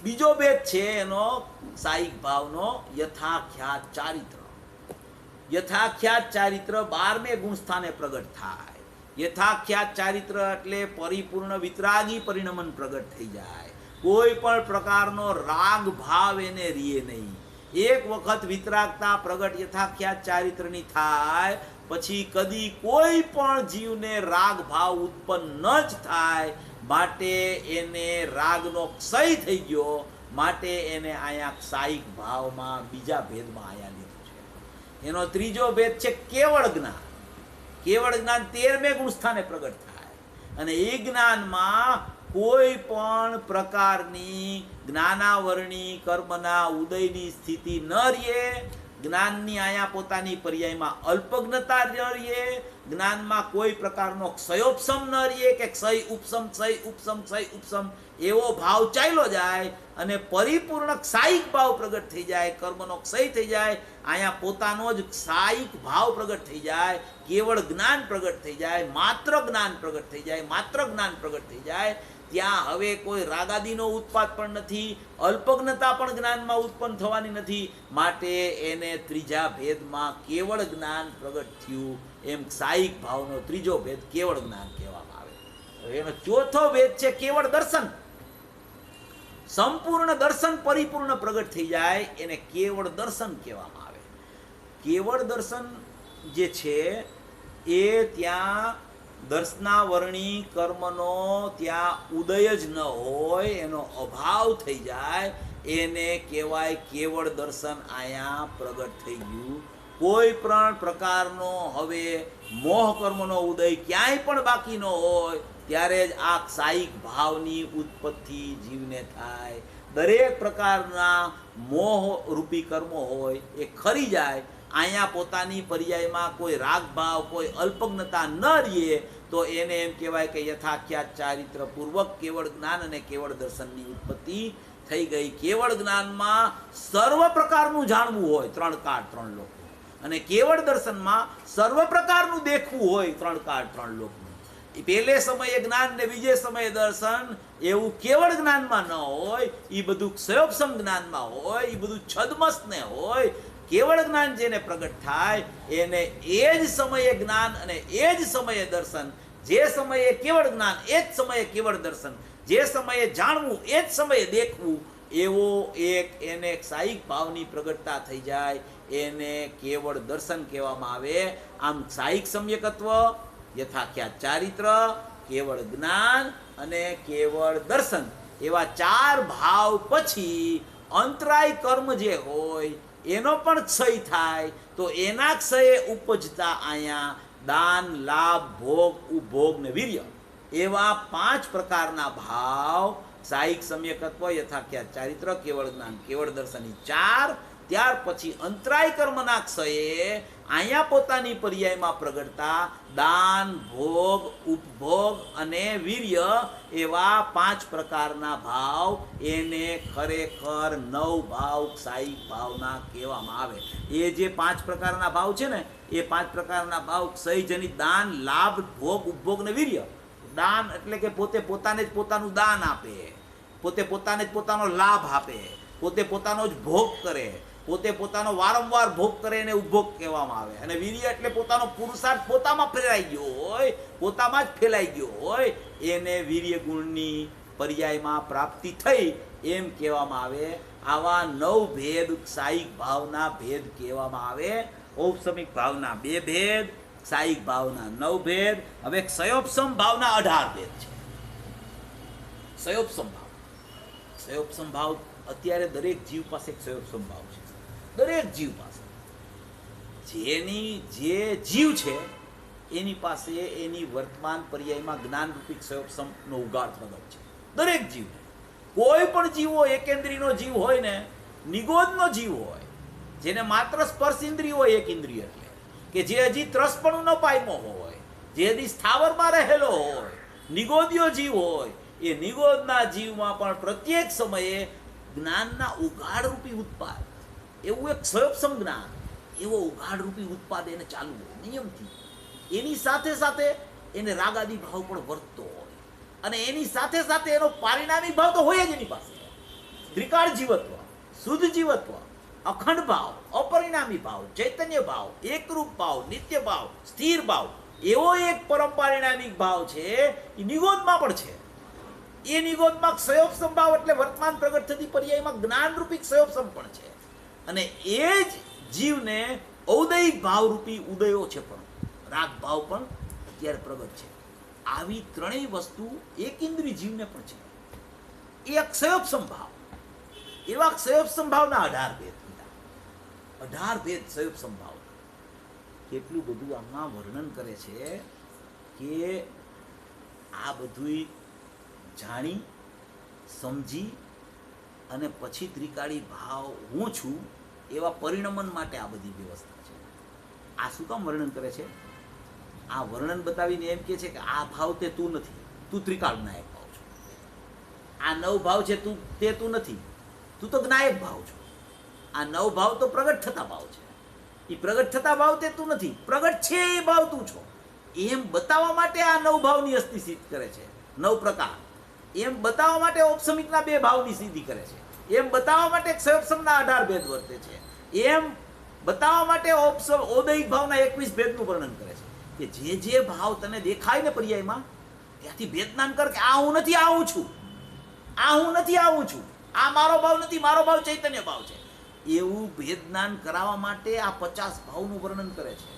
S1: બીજો ભેદ છે એનો ક્ષાયિક ભાવનો યથાખ્યાત ચારિત્ર. યથાખ્યાત ચારિત્ર 12મે ગુણ સ્થાને પ્રગટ થાય. યથાખ્યાત ચારિત્ર એટલે પરિપૂર્ણ વિતરાગી પરિણમન પ્રગટ થઈ જાય. કોઈ પણ પ્રકારનો રાગ ભાવ એને રીએ નહીં. એક વખત વિતરાગતા પ્રગટ યથાખ્યાત ચારિત્રની થાય પછી કદી કોઈ પણ જીવને રાગ ભાવ ઉત્પન્ન ન જ થાય. માટે એને રાગનો ક્ષય થઈ ગયો, માટે એને અહીંયા ક્ષાયિક ભાવમાં બીજા ભેદમાં આયા લીધું છે. એનો ત્રીજો ભેદ છે કેવળ જ્ઞાન. કેવળ જ્ઞાન 13મે ગુણ સ્થાને પ્રગટ થાય અને એ જ્ઞાનમાં કોઈ પણ પ્રકારની જ્ઞાનાવરણી કર્મના ઉદયની સ્થિતિ ન રહે. જ્ઞાનની અહીંયા પોતાની પર્યાયમાં અલ્પજ્ઞતા ન રહે. જ્ઞાનમાં કોઈ પ્રકારનો ક્ષયોપસમ ન રહે કે ક્ષય ઉપસમ એવો ભાવ ચાલ્યો જાય અને પરિપૂર્ણ ક્ષાયિક ભાવ પ્રગટ થઈ જાય. કર્મનો ક્ષય થઈ જાય, અહીંયા પોતાનો જ ક્ષાયિક ભાવ પ્રગટ થઈ જાય. કેવળ જ્ઞાન પ્રગટ થઈ જાય, માત્ર જ્ઞાન પ્રગટ થઈ જાય. ત્યાં હવે કોઈ રાગાદીનો ઉત્પાદ પણ નથી, અલ્પજ્ઞતા પણ જ્ઞાનમાં ઉત્પન્ન થવાની નથી. માટે એને ત્રીજા ભેદમાં કેવળ જ્ઞાન પ્રગટ થયું. એમ ક્ષાયિક ભાવનો ત્રીજો ભેદ કેવળ જ્ઞાન કહેવામાં આવે. એનો ચોથો ભેદ છે કેવળ દર્શન. સંપૂર્ણ દર્શન પરિપૂર્ણ પ્રગટ થઈ જાય એને કેવળ દર્શન કહેવામાં આવે. કેવળ દર્શન જે છે એ ત્યાં દર્શનાવરણી કર્મનો ત્યાં ઉદય જ ન હોય, એનો અભાવ થઈ જાય, એને કહેવાય કેવળ દર્શન અહીંયા પ્રગટ થઈ ગયું. કોઈ પણ પ્રકારનો હવે મોહ કર્મનો ઉદય ક્યાંય પણ બાકી ન હોય, ત્યારે જ આ ક્ષાયિક ભાવની ઉત્પત્તિ જીવને થાય. દરેક પ્રકારના મોહ રૂપી કર્મો હોય એ ખરી જાય. અહીંયા પોતાની પર્યાયમાં કોઈ રાગ ભાવ, કોઈ અલ્પજ્ઞતા ન રહીએ તો એને એમ કહેવાય કે યથાખ્યાત ચારિત્ર પૂર્વક કેવળ જ્ઞાન અને કેવળ દર્શનની ઉત્પત્તિ થઈ ગઈ. કેવળ જ્ઞાનમાં સર્વ પ્રકારનું જાણવું હોય, 3 કાળ 3 લોક, અને કેવળ દર્શનમાં સર્વ પ્રકારનું દેખવું હોય, 3 કાળ 3 લોક. પહેલે સમયે જ્ઞાન ને બીજે સમયે દર્શન, એવું કેવળ જ્ઞાનમાં ન હોય. એ બધું ક્ષયોપસમ જ્ઞાનમાં હોય, એ બધું છદ્મસ ને હોય. કેવળ જ્ઞાન જેને પ્રગટ થાય એને એ જ સમયે જ્ઞાન અને એ જ સમયે દર્શન. જે સમયે કેવળ જ્ઞાન એ જ સમયે કેવળ દર્શન, જે સમયે જાણવું એ જ સમયે દેખવું, એવો એક એને ક્ષાયિક ભાવની પ્રગટતા થઈ જાય, એને કેવળ દર્શન કહેવામાં આવે. આમ ક્ષાયિક સમ્યકત્વ, યથાખ્યાત ચારિત્ર, કેવળ જ્ઞાન અને કેવળ દર્શન, એવા 4 ભાવ પછી અંતરાય કર્મ જે હોય એનો પણ ક્ષય થાય. તો એના ક્ષયે ઉપજતા અહીંયા દાન, લાભ, ભોગ, ઉપભોગ ને વીર્ય, એવા 5 પ્રકારના ભાવ, ક્ષાયિક સમ્યકત્વ, યથાખ્યાત ચારિત્ર, કેવળ જ્ઞાન, કેવળ દર્શનની 4. ત્યાર પછી અંતરાય કર્મના ક્ષયે અહીંયા પોતાની પર્યાયમાં પ્રગટતા દાન, ભોગ, ઉપભોગ અને વીર્ય, એવા 5 પ્રકારના ભાવ, એને ખરેખર 9 ભાવ ક્ષાયિક ભાવના કહેવામાં આવે. એ જે 5 પ્રકારના ભાવ છે ને, એ 5 પ્રકારના ભાવ ક્ષયજનિત દાન, લાભ, ભોગ, ઉપભોગ ને વીર્ય. દાન એટલે કે પોતે પોતાને જ પોતાનું દાન આપે, પોતે પોતાને જ પોતાનો લાભ આપે, પોતે પોતાનો જ ભોગ કરે, પોતે પોતાનો વારંવાર ભોગ કરે એને ઉપભોગ કહેવામાં આવે. અને વીર્ય એટલે પોતાનો પુરુષાર્થ પોતામાં ફેલાઈ ગયો હોય, પોતામાં જ ફેલાઈ ગયો હોય, એને વીર્ય ગુણની પર્યાયમાં પ્રાપ્તિ થઈ એમ કહેવામાં આવે. આવા 9 ભેદ ક્ષાયિક ભાવના ભેદ કહેવામાં આવે. ઔપસમિક ભાવના 2 ભેદ, ક્ષાયિક ભાવના 9 ભેદ. હવે ક્ષયોપસમ ભાવના 18 ભેદ છે. ક્ષયોપસમ ભાવ, ક્ષયોપસમ ભાવ અત્યારે દરેક જીવ પાસે ક્ષયોપસમ ભાવ છે. દરેક જીવ પાસે, જેની જે જીવ છે એની પાસે એની વર્તમાન પર્યાયમાં જ્ઞાનરૂપી ક્ષયોપસમનો ઉગાડ પ્રગટ છે. દરેક જીવને, કોઈ પણ જીવો એકેન્દ્રીયનો જીવ હોય ને, નિગોદનો જીવ હોય, જેને માત્ર સ્પર્શ ઇન્દ્રિય હોય, એક ઇન્દ્રિય એટલે કે જે હજી ત્રસપણું ન પામ્યો હોય, જે હજી સ્થાવરમાં રહેલો હોય, નિગોદીયો જીવ હોય, એ નિગોદના જીવમાં પણ પ્રત્યેક સમયે જ્ઞાનના ઉગાડરૂપી ઉત્પાદ, એવું એક ક્ષયોપસમ જ્ઞાન, એવો ઉગાડરૂપી ઉત્પાદ એને ચાલુ હોય નિયમથી. એની સાથે સાથે એને રાગાદી ભાવ પણ વર્તતો હોય, અને એની સાથે સાથે એનો પારિણામિક ભાવ તો હોય જ એની પાસે. ત્રિકાળ જીવત્વ, શુદ્ધ જીવત્વ, અખંડ ભાવ, અપરિણામી ભાવ, ચૈતન્ય ભાવ, એકરૂપ ભાવ, નિત્ય ભાવ, સ્થિર ભાવ, એવો એક પરમ પારિણામિક ભાવ છે એ નિગોદમાં પણ છે. એ નિગોદમાં ક્ષયોપસમ ભાવ એટલે વર્તમાન પ્રગટ થતી પર્યાયમાં જ્ઞાનરૂપી ક્ષયોપસમ પણ છે. અને એ જ જીવને ઔદયિક ભાવરૂપી ઉદયો છે, પણ રાગ ભાવ પણ અત્યારે પ્રગટ છે. આવી 3 વસ્તુ એક ઇન્દ્રિય જીવને પણ છે. એ ક્ષયોપસમ ભાવ, એવા ક્ષયોપસમ ભાવના 18 ભેદ કીધા. 18 ભેદ ક્ષયોપસમ ભાવ. કેટલું બધું આમાં વર્ણન કરે છે કે આ બધું જાણી સમજી અને પછી ત્રિકાળી ભાવ હું છું એવા પરિણમન માટે આ બધી વ્યવસ્થા છે. આ શું કામ વર્ણન કરે છે? આ વર્ણન બતાવીને એમ કે છે કે આ ભાવ તે તું નથી, તું ત્રિકાળના એક ભાવ છો. આ 9 ભાવ છે તે તું નથી, તું તો જ્ઞાયક ભાવ છો. આ 9 ભાવ તો પ્રગટ થતા ભાવ છે. એ પ્રગટ થતા ભાવ તે તું નથી, પ્રગટ છે એ ભાવ તું છો. એમ બતાવવા માટે આ 9 ભાવની અસ્થિ સિદ્ધ કરે છે, 9 પ્રકાર. એમ બતાવવા માટે ઔપસમિકના 2 ભાવની સિદ્ધિ કરે છે. એમ બતાવવા માટે ક્ષયોપસમના 18 ભેદ વર્તે છે. એમ બતાવવા માટે ઔદયિક ભાવના 21 ભેદનું વર્ણન કરે છે કે જે ભાવ તને દેખાય ને પર્યાયમાં, ત્યાંથી ભેદનાન કર કે આ હું નથી, આ હું છું. આ હું નથી, આ હું છું. આ મારો ભાવ નથી, મારો ભાવ ચૈતન્ય ભાવ છે. એવું ભેદનાન કરાવવા માટે આ 50 ભાવનું વર્ણન કરે છે.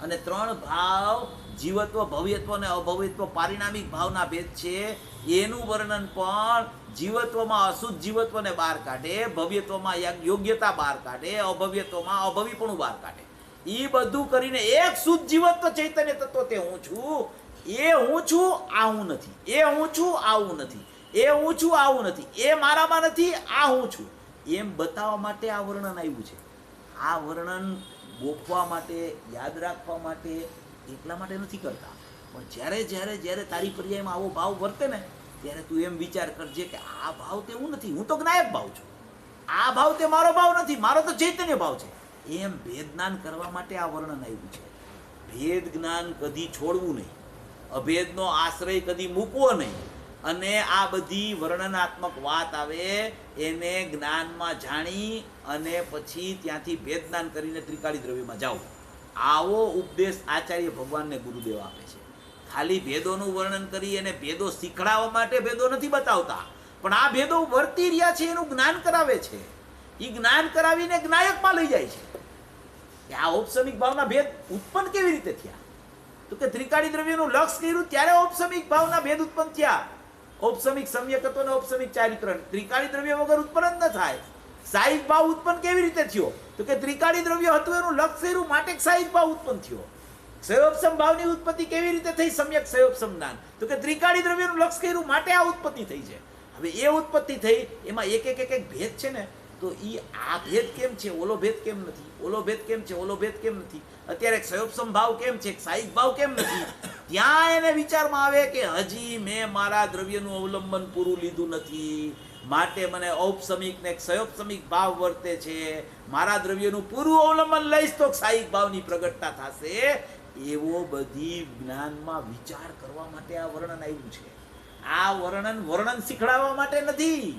S1: અને 3 ભાવ જીવત્વ, ભવ્યત્વ અને અભવ્યત્વ પારિણામિક ભાવના ભેદ છે. એનું વર્ણન પણ જીવત્વમાં અશુદ્ધ જીવત્વને બહાર કાઢે, ભવ્યત્વમાં યોગ્યતા બહાર કાઢે, અભવ્યત્વમાં અભવીપણું બહાર કાઢે. એ બધું કરીને એક શુદ્ધ જીવત્વ ચૈતન્ય તત્વ તે હું છું, એ હું છું આ હું નથી, એ હું છું આ હું નથી, એ હું છું આ હું નથી, એ મારામાં નથી આ હું છું, એમ બતાવવા માટે આ વર્ણન આવ્યું છે. આ વર્ણન ગોખવા માટે, યાદ રાખવા માટે, એટલા માટે નથી કરતા. પણ જ્યારે જ્યારે જ્યારે તારી પર્યાયમાં આવો ભાવ વર્તે ને ત્યારે તું એમ વિચાર કરજે કે આ ભાવ તે હું નથી, હું તો જ્ઞાયક ભાવ છું, આ ભાવ તે મારો ભાવ નથી, મારો તો ચૈતન્ય ભાવ છે. એમ ભેદ જ્ઞાન કરવા માટે આ વર્ણન આવ્યું છે. ભેદ જ્ઞાન કદી છોડવું નહીં, અભેદનો આશ્રય કદી મૂકવો નહીં, અને આ બધી વર્ણનાત્મક વાત આવે એને જ્ઞાનમાં જાણી અને પછી ત્યાંથી ભેદ જ્ઞાન કરીને ત્રિકાળી દ્રવ્યમાં જાઓ. આવો ઉપદેશ આચાર્ય ભગવાનને ગુરુદેવ આપે છે. ખાલી ભેદોનું વર્ણન કરી અને ભેદો શીખડાવવા માટે ભેદો નથી બતાવતા, પણ આ ભેદો વર્તી રહ્યા છે એનું જ્ઞાન કરાવે છે. એ જ્ઞાન કરાવીને જ્ઞાયકમાં લઈ જાય છે કે આ ઔપસમિક ભાવના ભેદ ઉત્પન્ન કેવી રીતે થયા. તો કે ત્રિકાળી દ્રવ્યનું લક્ષ કર્યું ત્યારે ઔપસમિક ભાવના ભેદ ઉત્પન્ન થયા. ઔપસમિક સમ્યકત્વ અને ઔપસમિક ચારિત્ર ત્રિકાળી દ્રવ્ય વગર ઉત્પન્ન ન થાય. સાહિક ભાવ ઉત્પન્ન કેવી રીતે થયો? તો કે ત્રિકાળી દ્રવ્ય હતું એનું લક્ષ કર્યું માટે સાહિક ભાવ ઉત્પન્ન થયો. સયોપસમ ભાવની ઉત્પત્તિ કેવી રીતે થઈ? સમ્યક સયોપસમ જ્ઞાન. તો કે ત્રિકાળી દ્રવ્યનું લક્ષ કર્યું માટે આ ઉત્પત્તિ થઈ છે. હવે એ ઉત્પત્તિ થઈ એમાં એક એક એક એક ભેદ છે ને, તો એ આ ભેદ કેમ છે, ઓલો ભેદ કેમ નથી, ઓલો ભેદ કેમ છે, ઓલો ભેદ કેમ નથી, અત્યારે સયોપસમ ભાવ કેમ છે, સાહિક ભાવ કેમ નથી, ત્યાં એને વિચારમાં આવે કે હજી મેં મારા દ્રવ્યનું અવલંબન પૂરું લીધું નથી, માટે મને ઔપસમિક ને સયોપસમિક ભાવ વર્તે છે. મારા દ્રવ્યનું પૂરું અવલંબન લઈશ તો સાહિક ભાવની પ્રગટતા થશે. એવો બધી જ્ઞાનમાં વિચાર કરવા માટે આ વર્ણન આવ્યું છે. આ વર્ણન શીખડાવવા માટે નથી,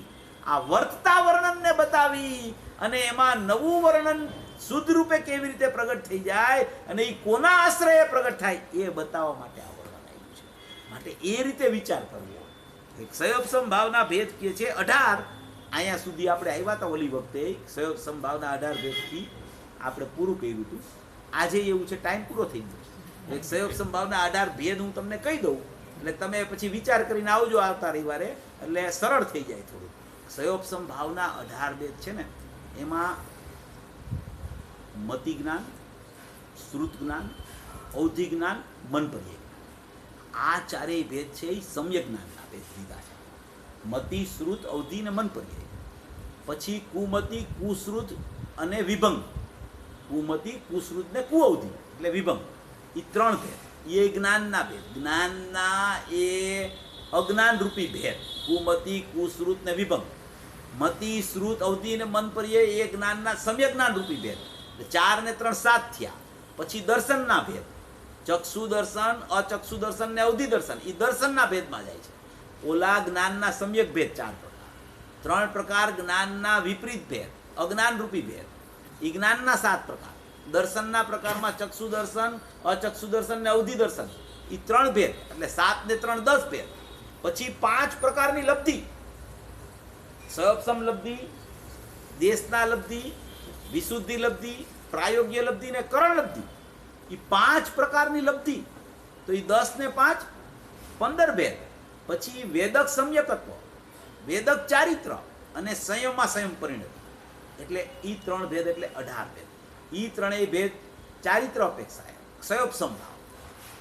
S1: આ વર્તતા વર્ણનને બતાવી અને એમાં નવું વર્ણન શુદ્ધ રૂપે કેવી રીતે પ્રગટ થઈ જાય અને એ કોના આશ્રયે પ્રગટ થાય એ બતાવવા માટે આ વર્ણન આવ્યું છે. માટે એ રીતે વિચાર કરવો. સયોપસમ ભાવના ભેદ કે છે 18. અહીંયા સુધી આપણે આવ્યા હતા ઓલી વખતે. સયોપસમ ભાવના 18 ભેદથી આપણે પૂરું કર્યું હતું. આજે એવું છે ટાઈમ પૂરો થઈ ગયો. એક સયોપસમ ભાવના 18 ભેદ હું તમને કહી દઉં એટલે તમે પછી વિચાર કરીને આવજો આવતા રવિવારે, એટલે સરળ થઈ જાય થોડું. સયોપસમ ભાવના 18 ભેદ છે ને, એમાં મતિ જ્ઞાન, શ્રુત જ્ઞાન, ઔધિ જ્ઞાન, મન પર્યાય, આ ચારેય ભેદ છે એ સમ્યક જ્ઞાનના ભેદ લીધા છે. મતિ, શ્રુત, ઔધિ ને મન પર્યાય. પછી કુમતિ, કુશ્રુત અને વિભંગ. કુમતિ, કુશ્રુત ને કુઅવધિ એટલે વિભંગ. એ 3 ભેદ એ જ્ઞાનના ભેદ. જ્ઞાનના એ અજ્ઞાન રૂપી ભેદ કુમતિ, કુશ્રુત ને વિભંગ. મતિ, શ્રુત, ઔધિ ને મન પર્યાય એ જ્ઞાનના સમ્યક જ્ઞાન રૂપી ભેદ. 4 ને 3 7 થયા. પછી દર્શનના ભેદ, ચક્ષુ દર્શન, અચક્ષુ દર્શન ને અવધિ દર્શન, એ દર્શનના ભેદમાં જાય છે. ઓલા જ્ઞાનના સમ્યક ભેદ 4 પ્રકાર. 3 પ્રકાર જ્ઞાનના વિપરીત ભેદ, અજ્ઞાન રૂપી ભેદ, એ જ્ઞાનના 7 પ્રકાર. દર્શનના પ્રકારમાં ચક્ષુ દર્શન, અચક્ષુ દર્શન ને અવધિ દર્શન, એ 3 ભેદ એટલે 7 ને 3 10 ભેદ. પછી 5 પ્રકારની લબ્ધિ, સયોપસમ લબ્ધિ, દેશના લબ્ધિ, વિશુદ્ધિ લબ્ધિ, પ્રાયોગ્ય લબ્ધિ ને કરણ લબ્ધિ, એ 5 પ્રકારની લબ્ધિ. તો એ 10 ને 5 15 ભેદ. પછી વેદક સમ્યકત્વ, વેદક ચારિત્ર અને સંયમમાં સંયમ પરિણતિ, એટલે એ 3 ભેદ એટલે 18 ભેદ. એ 3 ભેદ ચારિત્ર અપેક્ષાએ સયોપસમ ભાવ.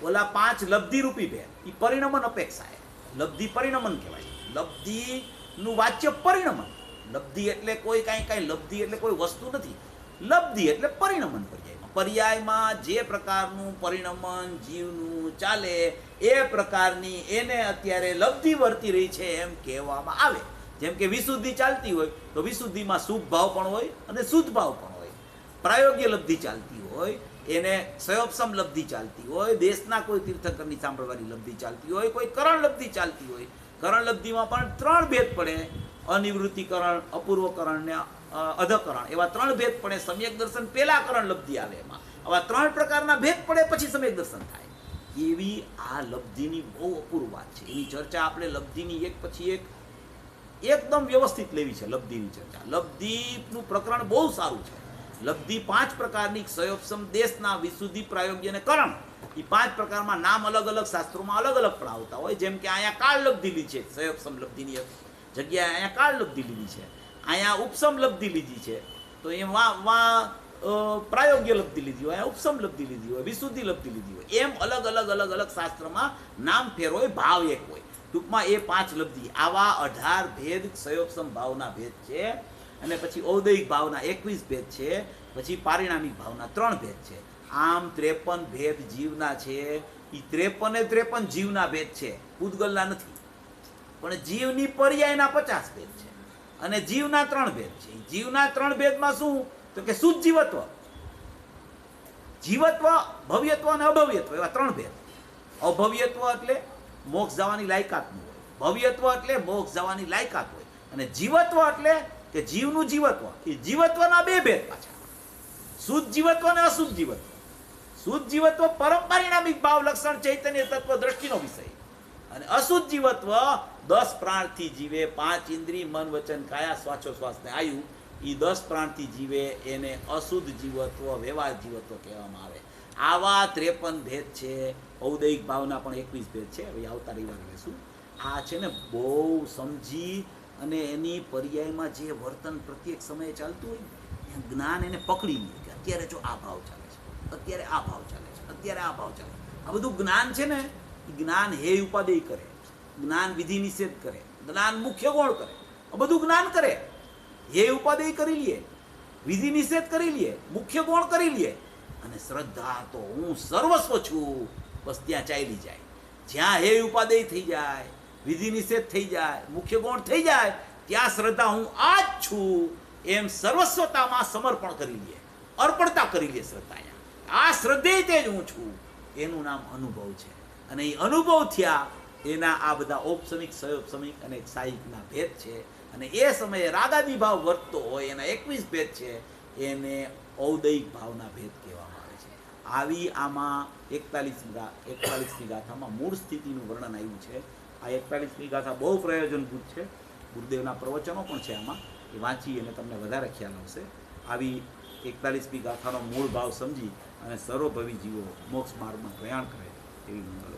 S1: ઓલા 5 લબ્ધિ રૂપી ભેદ એ પરિણમન અપેક્ષાએ. લબ્ધિ પરિણમન કહેવાય. લબ્ધિનું વાચ્ય પરિણમન. લબ્ધિ એટલે કોઈ કાંઈ લબ્ધિ એટલે કોઈ વસ્તુ નથી. લબ્ધિ એટલે પરિણમન. પર્યાયમાં જે પ્રકારનું પરિણમન જીવનું ચાલે એ પ્રકારની એને અત્યારે લબ્ધિ વર્તી રહી છે એમ કહેવામાં આવે. જેમ કે વિશુદ્ધિ ચાલતી હોય તો વિશુદ્ધિમાં શુભ ભાવ પણ હોય અને શુદ્ધ ભાવ પણ હોય. પ્રાયોગ્ય લબ્ધિ ચાલતી હોય એને સયોપસમ લબ્ધિ ચાલતી હોય, દેશના કોઈ તીર્થંકરની સાંભળવાની લબ્ધિ ચાલતી હોય, કોઈ કરણ લબ્ધિ ચાલતી હોય. કરણ લબ્ધિમાં પણ 3 ભેદ પડે, અનિવૃત્તિકરણ, અપૂર્વકરણ ને અધકરણ, એવા 3 ભેદ પડે. સમ્યક દર્શન પહેલા કરણ લબ્ધિ આવે, એમાં આવા 3 પ્રકારના ભેદ પડે પછી સમ્યક દર્શન થાય. એવી આ લબ્ધિની બહુ અપૂર્વ વાત છે. એની ચર્ચા આપણે લબ્ધિની એક પછી એક એકદમ વ્યવસ્થિત લેવી છે. લબ્ધિની ચર્ચા, લબ્ધિનું પ્રકરણ બહુ સારું છે. લબ્ધિ 5 પ્રકારની, સયોપસમ, દેશના, વિશુદ્ધિ, પ્રાયોગ્ય અને કરણ, એ 5 પ્રકારમાં નામ અલગ અલગ શાસ્ત્રોમાં અલગ અલગ પણ આવતા હોય. જેમ કે અહીંયા કાળ લબ્ધિ લીધી છે, સયોપસમ લબ્ધિની જગ્યાએ અહીંયા કાળ લબ્ધિ લીધી છે, અહીંયા ઉપસમ લબ્ધિ લીધી છે. તો એમાં પ્રાયોગ્ય લબ્ધિ લીધી હોય, અહીંયા ઉપસમ લબ્ધિ લીધી હોય, વિશુદ્ધિ લબ્ધિ લીધી હોય, એમ અલગ અલગ અલગ અલગ શાસ્ત્રમાં નામ ફેર હોય, ભાવ એક હોય. ટૂંકમાં એ 5 લબ્ધિ, આવા 18 ભેદ ક્ષયોપસમ ભાવના ભેદ છે. અને પછી ઔદયિક ભાવના 21 ભેદ છે. પછી પારિણામિક ભાવના 3 ભેદ છે. આમ 53 ભેદ જીવના છે. એ 53 જીવના ભેદ છે, પૂતગલના નથી. પણ જીવની પર્યાયના 50 ભેદ છે અને જીવના 3 ભેદ છે. જીવના 3 ભેદમાં શું? તો કે શુદ્ધ જીવત્વ, જીવત્વ, ભવ્યત્વ અને અભવ્યત્વ, એવા 3 ભેદ. અભવ્યત્વ એટલે મોક્ષ જવાની લાયકાતનું હોય, ભવ્યત્વ એટલે મોક્ષ જવાની લાયકાત હોય, અને જીવત્વ એટલે કે જીવનું જીવત્વ. એ જીવત્વના 2 ભેદ પાછા, શુદ્ધ જીવત્વ અને અશુદ્ધ જીવત્વ. શુદ્ધ જીવત્વ પરમ પારિણામિક ભાવ લક્ષણ ચૈતન્ય તત્વ દ્રષ્ટિનો વિષય, અને અશુદ્ધ જીવત્વ 10 પ્રાણથી જીવે, 5 ઇન્દ્રિય, મન, વચન, કાયા, શ્વાસોશ્વાસ ને આયુ, એ 10 પ્રાણથી જીવે, એને અશુદ્ધ જીવત્વ, વ્યવહાર જીવત્વ કહેવામાં આવે. આવા 53 ભેદ છે. ઔદયિક ભાવના પણ 21 ભેદ છે. હવે આવતા રવિવારે લેશું. આ છે ને બહુ સમજી અને એની પર્યાયમાં જે વર્તન પ્રત્યેક સમયે ચાલતું હોય ને, જ્ઞાન એને પકડી લે કે અત્યારે જો આ ભાવ ચાલે છે, અત્યારે આ ભાવ ચાલે છે, અત્યારે આ ભાવ ચાલે છે. આ બધું જ્ઞાન છે ને, એ જ્ઞાન હે ઉપાદેય કરે, જ્ઞાન વિધિ નિષેધ કરે, જ્ઞાન મુખ્ય ગૌણ કરે, આ બધું જ્ઞાન કરે. હે ઉપાદેય કરી લે, વિધિ નિષેધ કરી લે, મુખ્ય ગૌણ કરી લે, અને શ્રદ્ધા તો હું સર્વસ્વ છું, બસ ત્યાં ચાલી જાય. જ્યાં હે ઉપાદેય થઈ જાય, વિધિ નિષેધ થઈ જાય, મુખ્ય ગૌણ થઈ જાય, ત્યાં શ્રદ્ધા હું આ જ છું એમ સર્વસ્વતામાં સમર્પણ કરી લે, અર્પણતા કરી લે. શ્રદ્ધા આ શ્રદ્ધેય તે જ હું છું, એનું નામ અનુભવ છે. અને એ અનુભવ થયા એના આ બધા ઔપસમિક, સયોપસમિક અને સાહિકના ભેદ છે. અને એ સમયે રાગાદી ભાવ વર્તતો હોય એના 21 ભેદ છે, એને ઔદયિક ભાવના ભેદ કહેવામાં આવે છે. આવી આમાં 41મી ગાથામાં મૂળ સ્થિતિનું વર્ણન આવ્યું છે. આ 41મી ગાથા બહુ પ્રયોજનભૂત છે. ગુરુદેવના પ્રવચનો પણ છે આમાં, એ વાંચી અને તમને વધારે ખ્યાલ આવશે. આવી 41મી ગાથાનો મૂળ ભાવ સમજી અને સર્વભવી જીવો મોક્ષ માર્ગમાં પ્રયાણ કરે એવી મંગલ.